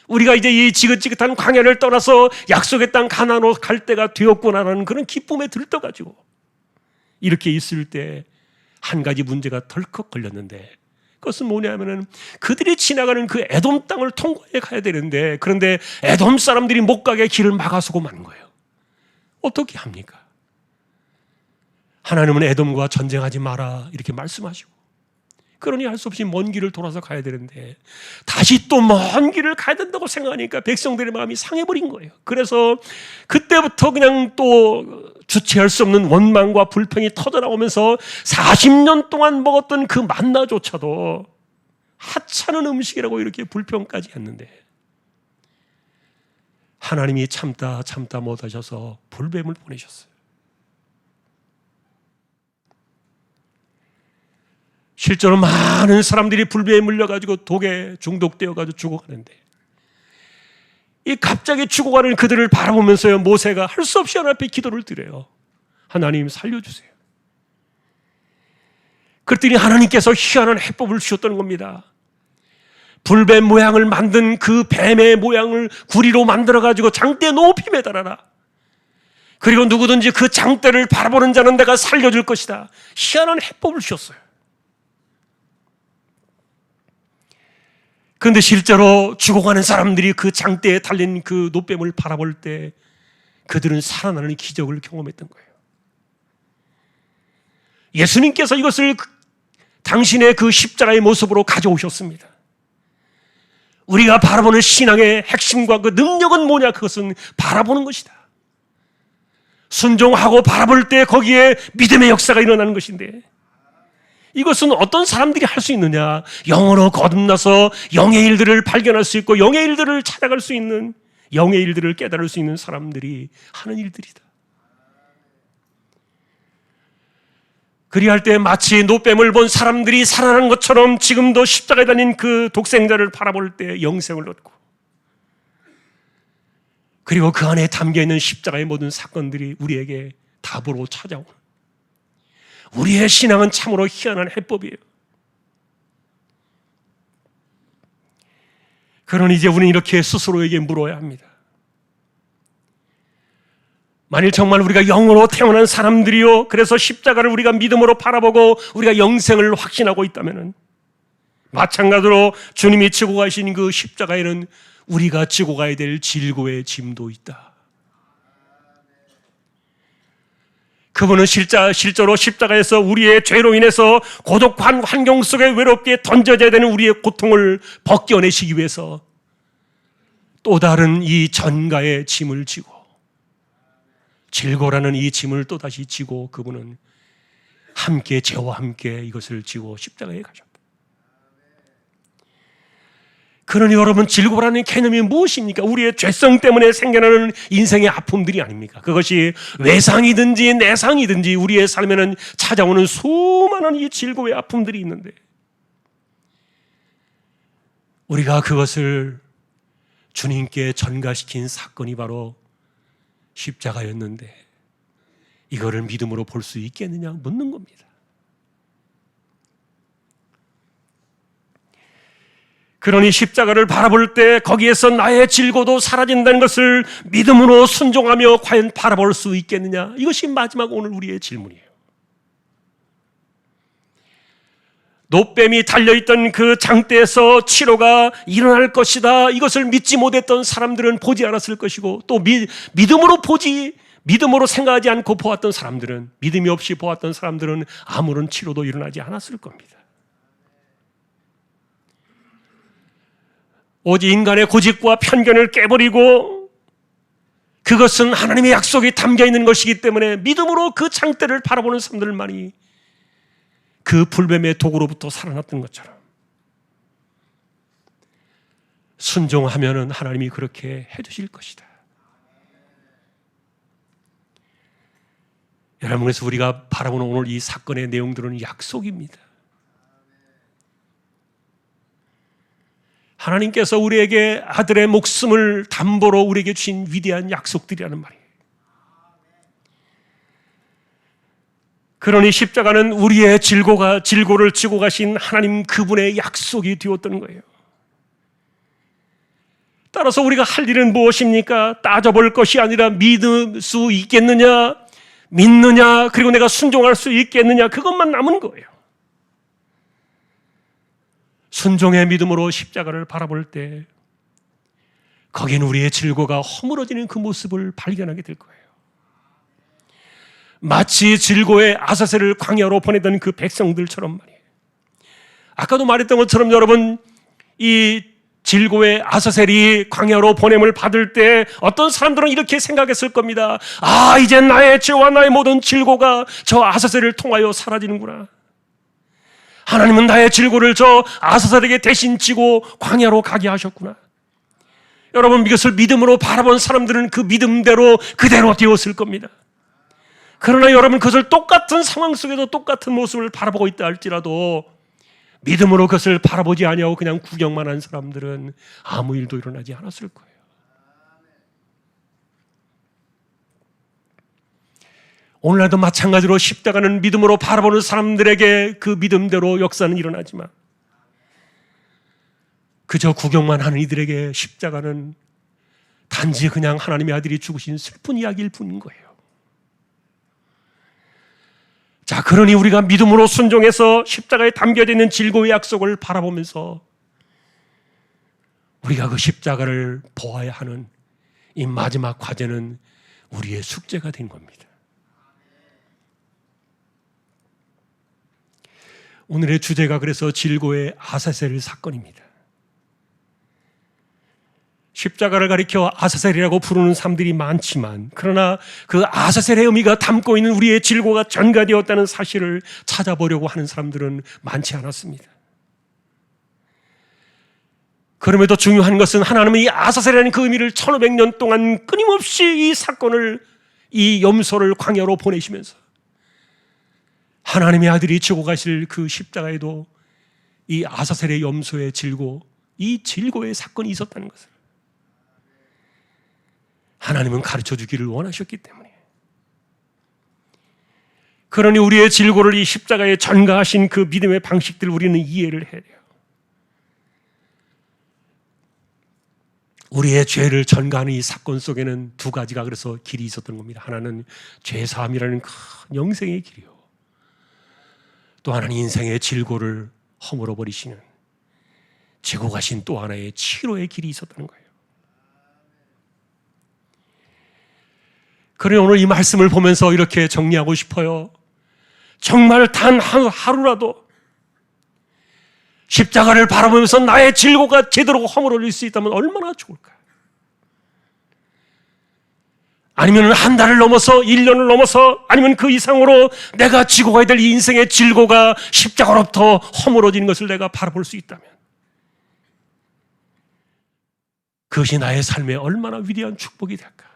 A: 우리가 이제 이 지긋지긋한 광야를 떠나서 약속의 땅 가나안으로 갈 때가 되었구나라는 그런 기쁨에 들떠가지고 이렇게 있을 때 한 가지 문제가 덜컥 걸렸는데, 그것은 뭐냐면은 그들이 지나가는 그 에돔 땅을 통과해 가야 되는데, 그런데 에돔 사람들이 못 가게 길을 막아서고 마는 거예요. 어떻게 합니까? 하나님은 에돔과 전쟁하지 마라 이렇게 말씀하시고, 그러니 할 수 없이 먼 길을 돌아서 가야 되는데 다시 또 먼 길을 가야 된다고 생각하니까 백성들의 마음이 상해버린 거예요. 그래서 그때부터 그냥 또 주체할 수 없는 원망과 불평이 터져나오면서 40년 동안 먹었던 그 만나조차도 하찮은 음식이라고 이렇게 불평까지 했는데, 하나님이 참다 못하셔서 불뱀을 보내셨어요. 실제로 많은 사람들이 불뱀에 물려가지고 독에 중독되어가지고 죽어가는데, 이 갑자기 죽어가는 그들을 바라보면서요, 모세가 할 수 없이 하나님 앞에 기도를 드려요. 하나님 살려주세요. 그랬더니 하나님께서 희한한 해법을 주셨던 겁니다. 불뱀 모양을 만든 그 뱀의 모양을 구리로 만들어가지고 장대에 높이 매달아라. 그리고 누구든지 그 장대를 바라보는 자는 내가 살려줄 것이다. 희한한 해법을 주셨어요. 그런데 실제로 죽어가는 사람들이 그 장대에 달린 그 노뱀을 바라볼 때 그들은 살아나는 기적을 경험했던 거예요. 예수님께서 이것을 당신의 그 십자가의 모습으로 가져오셨습니다. 우리가 바라보는 신앙의 핵심과 그 능력은 뭐냐? 그것은 바라보는 것이다. 순종하고 바라볼 때 거기에 믿음의 역사가 일어나는 것인데, 이것은 어떤 사람들이 할 수 있느냐? 영으로 거듭나서 영의 일들을 발견할 수 있고 영의 일들을 찾아갈 수 있는, 영의 일들을 깨달을 수 있는 사람들이 하는 일들이다. 그리할 때 마치 노뱀을 본 사람들이 살아나는 것처럼 지금도 십자가에 달린 그 독생자를 바라볼 때 영생을 얻고, 그리고 그 안에 담겨있는 십자가의 모든 사건들이 우리에게 답으로 찾아오는, 우리의 신앙은 참으로 희한한 해법이에요. 그러니 이제 우리는 이렇게 스스로에게 물어야 합니다. 만일 정말 우리가 영으로 태어난 사람들이요, 그래서 십자가를 우리가 믿음으로 바라보고 우리가 영생을 확신하고 있다면, 마찬가지로 주님이 지고 가신 그 십자가에는 우리가 지고 가야 될 질고의 짐도 있다. 그분은 실제로 십자가에서 우리의 죄로 인해서 고독한 환경 속에 외롭게 던져져야 되는 우리의 고통을 벗겨내시기 위해서 또 다른 이 전가의 짐을 지고, 질고라는 이 짐을 또다시 지고 그분은 함께 죄와 함께 이것을 지고 십자가에 가셨다. 그러니 여러분, 질고라는 개념이 무엇입니까? 우리의 죄성 때문에 생겨나는 인생의 아픔들이 아닙니까? 그것이 외상이든지 내상이든지 우리의 삶에는 찾아오는 수많은 이 질고의 아픔들이 있는데, 우리가 그것을 주님께 전가시킨 사건이 바로 십자가였는데 이거를 믿음으로 볼 수 있겠느냐 묻는 겁니다. 그러니 십자가를 바라볼 때 거기에서 나의 질고도 사라진다는 것을 믿음으로 순종하며 과연 바라볼 수 있겠느냐, 이것이 마지막 오늘 우리의 질문이에요. 노뱀이 달려있던 그 장대에서 치료가 일어날 것이다, 이것을 믿지 못했던 사람들은 보지 않았을 것이고, 또 믿음으로 생각하지 않고 보았던 사람들은, 믿음이 없이 보았던 사람들은 아무런 치료도 일어나지 않았을 겁니다. 오직 인간의 고집과 편견을 깨버리고 그것은 하나님의 약속이 담겨있는 것이기 때문에 믿음으로 그 장대를 바라보는 사람들만이 그 불뱀의 독으로부터 살아났던 것처럼 순종하면은 하나님이 그렇게 해주실 것이다. 여러분, 그래서 우리가 바라보는 오늘 이 사건의 내용들은 약속입니다. 하나님께서 우리에게 아들의 목숨을 담보로 우리에게 주신 위대한 약속들이라는 말이에요. 그러니 십자가는 우리의 질고를 지고 가신 하나님 그분의 약속이 되었던 거예요. 따라서 우리가 할 일은 무엇입니까? 따져볼 것이 아니라 믿을 수 있겠느냐, 믿느냐, 그리고 내가 순종할 수 있겠느냐, 그것만 남은 거예요. 순종의 믿음으로 십자가를 바라볼 때 거기는 우리의 질고가 허물어지는 그 모습을 발견하게 될 거예요. 마치 질고의 아사셀을 광야로 보내던 그 백성들처럼 말이에요. 아까도 말했던 것처럼 여러분, 이 질고의 아사셀이 광야로 보냄을 받을 때 어떤 사람들은 이렇게 생각했을 겁니다. 아, 이제 나의 죄와 나의 모든 질고가 저 아사셀을 통하여 사라지는구나. 하나님은 나의 질고를 저 아사셀에게 대신 지고 광야로 가게 하셨구나. 여러분, 이것을 믿음으로 바라본 사람들은 그 믿음대로 그대로 되었을 겁니다. 그러나 여러분, 그것을 똑같은 상황 속에서 똑같은 모습을 바라보고 있다 할지라도 믿음으로 그것을 바라보지 아니하고 그냥 구경만 한 사람들은 아무 일도 일어나지 않았을 거예요. 오늘날도 마찬가지로 십자가는 믿음으로 바라보는 사람들에게 그 믿음대로 역사는 일어나지만 그저 구경만 하는 이들에게 십자가는 단지 그냥 하나님의 아들이 죽으신 슬픈 이야기일 뿐인 거예요. 자, 그러니 우리가 믿음으로 순종해서 십자가에 담겨져 있는 질고의 약속을 바라보면서 우리가 그 십자가를 보아야 하는 이 마지막 과제는 우리의 숙제가 된 겁니다. 오늘의 주제가 그래서 질고의 아사셀 사건입니다. 십자가를 가리켜 아사셀이라고 부르는 사람들이 많지만, 그러나 그 아사셀의 의미가 담고 있는 우리의 질고가 전가되었다는 사실을 찾아보려고 하는 사람들은 많지 않았습니다. 그럼에도 중요한 것은 하나님은 이 아사셀이라는 그 의미를 1500년 동안 끊임없이 이 사건을, 이 염소를 광야로 보내시면서 하나님의 아들이 지고 가실 그 십자가에도 이 아사셀의 염소의 질고, 이 질고의 사건이 있었다는 것을 하나님은 가르쳐 주기를 원하셨기 때문에, 그러니 우리의 질고를 이 십자가에 전가하신 그 믿음의 방식들을 우리는 이해를 해야 돼요. 우리의 죄를 전가하는 이 사건 속에는 두 가지가 그래서 길이 있었던 겁니다. 하나는 죄사함이라는 큰 영생의 길이요, 또 하나는 인생의 질고를 허물어 버리시는 지고 가신 또 하나의 치료의 길이 있었다는 거예요. 그러니 오늘 이 말씀을 보면서 이렇게 정리하고 싶어요. 정말 단 하루라도 십자가를 바라보면서 나의 질고가 제대로 허물어질 수 있다면 얼마나 좋을까? 아니면 한 달을 넘어서 1년을 넘어서 아니면 그 이상으로 내가 지고 가야 될 이 인생의 질고가 십자가로부터 허물어지는 것을 내가 바라볼 수 있다면 그것이 나의 삶에 얼마나 위대한 축복이 될까?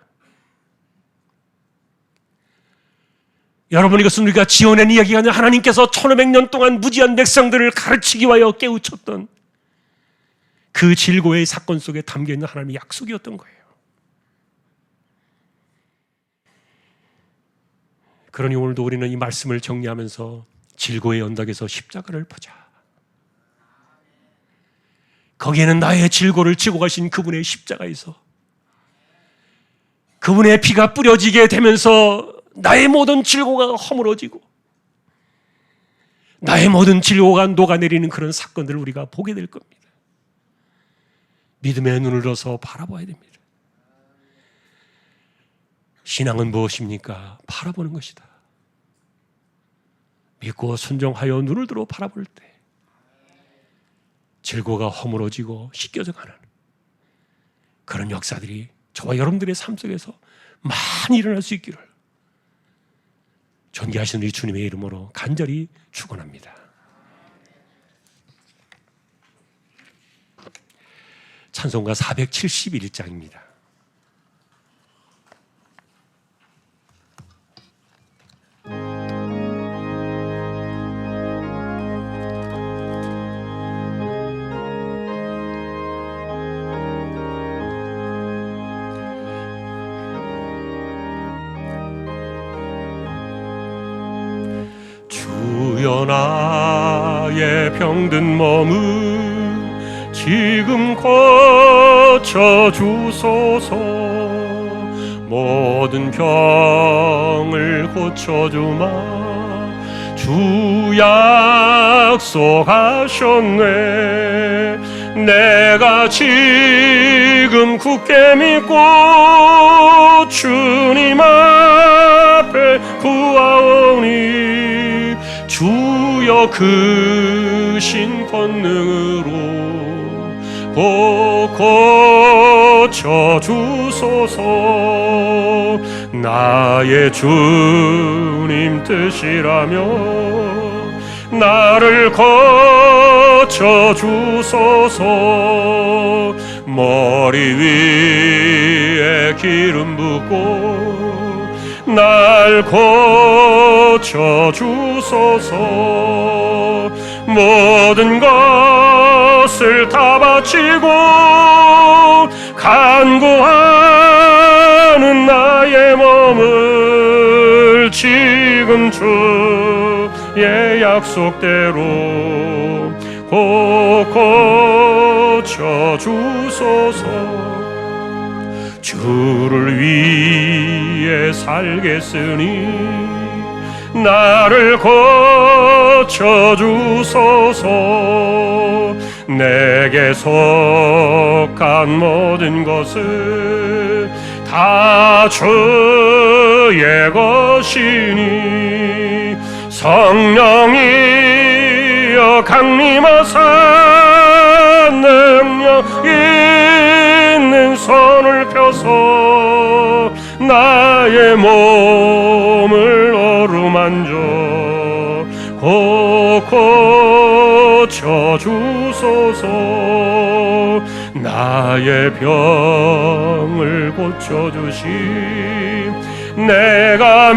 A: 여러분, 이것은 우리가 지어낸 이야기가 아니라 하나님께서 1500년 동안 무지한 백성들을 가르치기 위하여 깨우쳤던 그 질고의 사건 속에 담겨있는 하나님의 약속이었던 거예요. 그러니 오늘도 우리는 이 말씀을 정리하면서 질고의 언덕에서 십자가를 보자. 거기에는 나의 질고를 지고 가신 그분의 십자가에서 그분의 피가 뿌려지게 되면서 나의 모든 질고가 허물어지고 나의 모든 질고가 녹아내리는 그런 사건들을 우리가 보게 될 겁니다. 믿음의 눈을 들어서 바라봐야 됩니다. 신앙은 무엇입니까? 바라보는 것이다. 믿고 순종하여 눈을 들어 바라볼 때 질고가 허물어지고 씻겨져 가는 그런 역사들이 저와 여러분들의 삶 속에서 많이 일어날 수 있기를 존귀하신 우리 주님의 이름으로 간절히 축원합니다. 찬송가 471장입니다. 주여 나의 병든 몸을 지금 고쳐주소서. 모든 병을 고쳐주마 주 약속하셨네. 내가 지금 굳게 믿고 주님 앞에 구하오니 주여 그 신 권능으로 곧 고쳐주소서. 나의 주님 뜻이라며 나를 고쳐주소서. 머리 위에 기름 붓고 날 고쳐주소서. 모든 것을 다 바치고 간구하는 나의 몸을 지금 주의 약속대로 곧 고쳐주소서. 주를 위해 살겠으니 나를 고쳐주소서. 내게 속한 모든 것을 다 주의 것이니 성령이여 강림하사 능력 있는 손을 펴서 나의 몸을 어루만져 곧 고쳐주소서. 나의 병을 고쳐주심 내가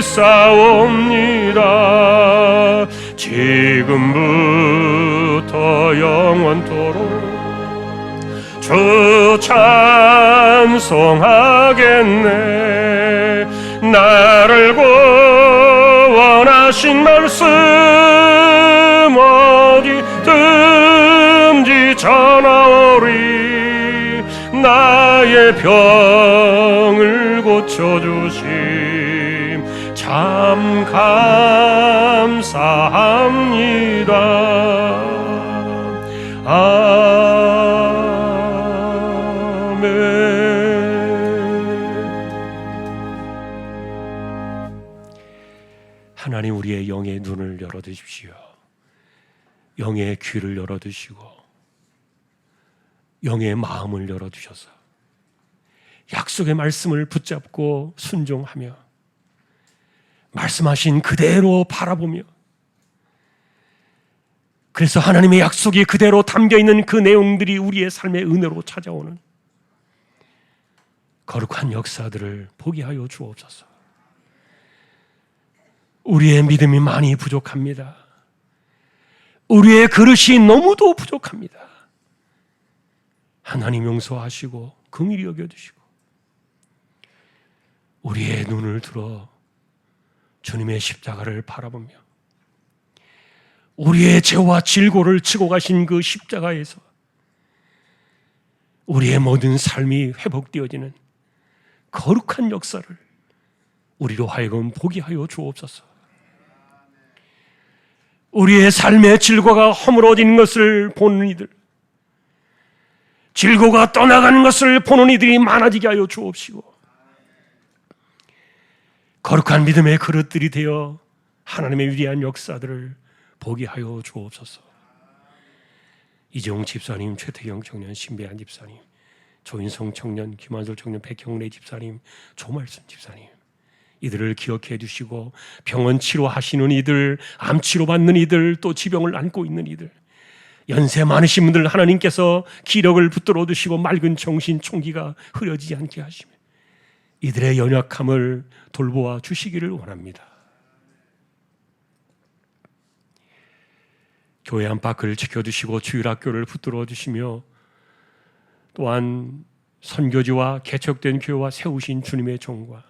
A: 믿사옵니다. 지금부터 영원토록 주 찬송하겠네. 나를 구원하신 말씀 어디든지 전하오리. 나의 병을 고쳐주심 참 감사합니다. 아멘. 하나님, 우리의 영의 눈을 열어두십시오. 영의 귀를 열어두시고 영의 마음을 열어두셔서 약속의 말씀을 붙잡고 순종하며 말씀하신 그대로 바라보며, 그래서 하나님의 약속이 그대로 담겨있는 그 내용들이 우리의 삶의 은혜로 찾아오는 거룩한 역사들을 보게 하여 주옵소서. 우리의 믿음이 많이 부족합니다. 우리의 그릇이 너무도 부족합니다. 하나님 용서하시고 긍휼히 여겨주시고 우리의 눈을 들어 주님의 십자가를 바라보며 우리의 죄와 질고를 지고 가신 그 십자가에서 우리의 모든 삶이 회복되어지는 거룩한 역사를 우리로 하여금 보게 하여 주옵소서. 우리의 삶의 질고가 허물어지는 것을 보는 이들, 질고가 떠나가는 것을 보는 이들이 많아지게 하여 주옵시고, 거룩한 믿음의 그릇들이 되어 하나님의 위대한 역사들을 보게 하여 주옵소서. 이재용 집사님, 최태경 청년, 신배한 집사님, 조인성 청년, 김한솔 청년, 백형래 집사님, 조말순 집사님, 이들을 기억해 주시고 병원 치료하시는 이들, 암 치료받는 이들, 또 지병을 안고 있는 이들, 연세 많으신 분들 하나님께서 기력을 붙들어 두시고 맑은 정신 총기가 흐려지지 않게 하시며 이들의 연약함을 돌보아 주시기를 원합니다. 교회 안팎을 지켜주시고 주일학교를 붙들어 주시며 또한 선교지와 개척된 교회와 세우신 주님의 종과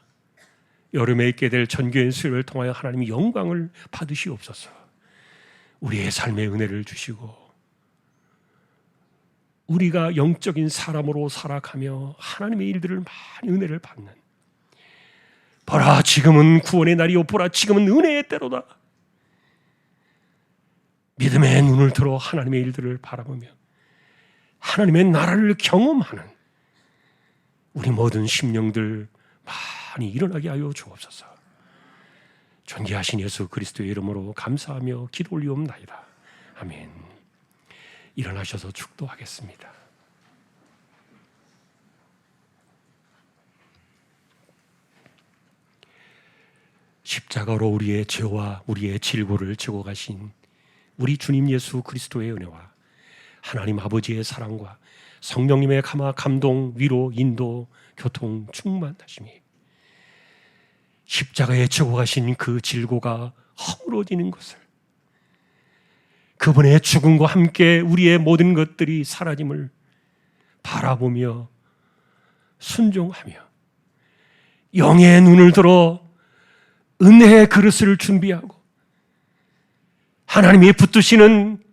A: 여름에 있게 될 전교인 수요를 통하여 하나님의 영광을 받으시옵소서. 우리의 삶의 은혜를 주시고 우리가 영적인 사람으로 살아가며 하나님의 일들을 많이 은혜를 받는, 보라 지금은 구원의 날이요 보라 지금은 은혜의 때로다, 믿음의 눈을 들어 하나님의 일들을 바라보며 하나님의 나라를 경험하는 우리 모든 심령들 많이 일어나게 하여 주옵소서. 존귀하신 예수 그리스도의 이름으로 감사하며 기도 올리옵나이다. 아멘. 일어나셔서 축도하겠습니다. 십자가로 우리의 죄와 우리의 질고를 지고 가신 우리 주님 예수 그리스도의 은혜와 하나님 아버지의 사랑과 성령님의 감동, 위로, 인도, 교통, 충만하심이 십자가에 지고 가신 그 질고가 허물어지는 것을, 그분의 죽음과 함께 우리의 모든 것들이 사라짐을 바라보며 순종하며 영의 눈을 들어 은혜의 그릇을 준비하고 하나님이 붙드시는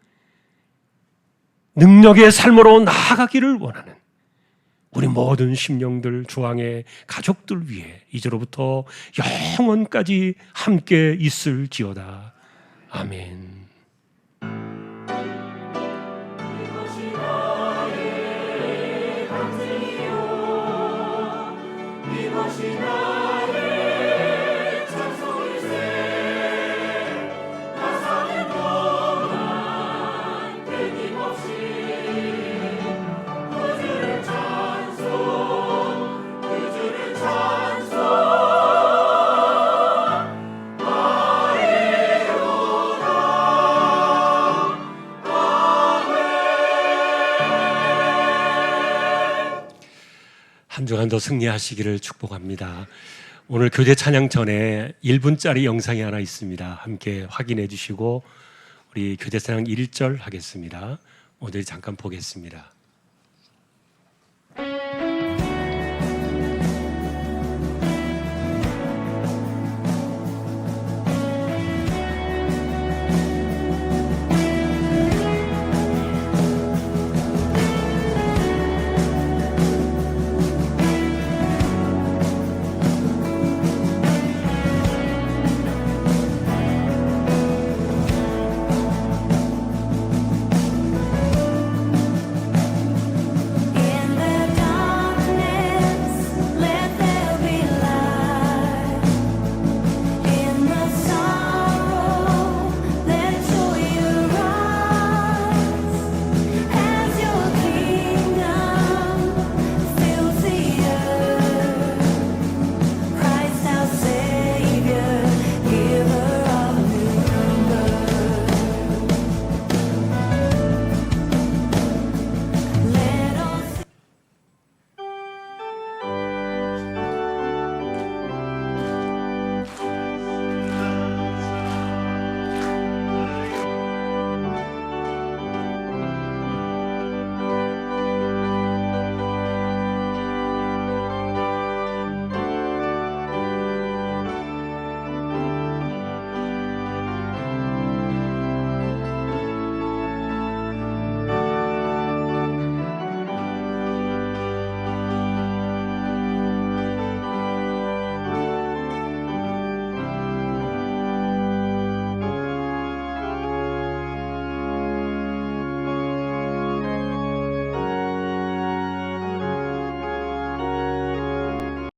A: 능력의 삶으로 나아가기를 원하는 우리 모든 심령들, 주왕의 가족들 위해 이제로부터 영원까지 함께 있을지어다. 아멘. 한 주간 더 승리하시기를 축복합니다. 오늘 교제 찬양 전에 1분짜리 영상이 하나 있습니다. 함께 확인해 주시고 우리 교제 찬양 1절 하겠습니다. 오늘 잠깐 보겠습니다.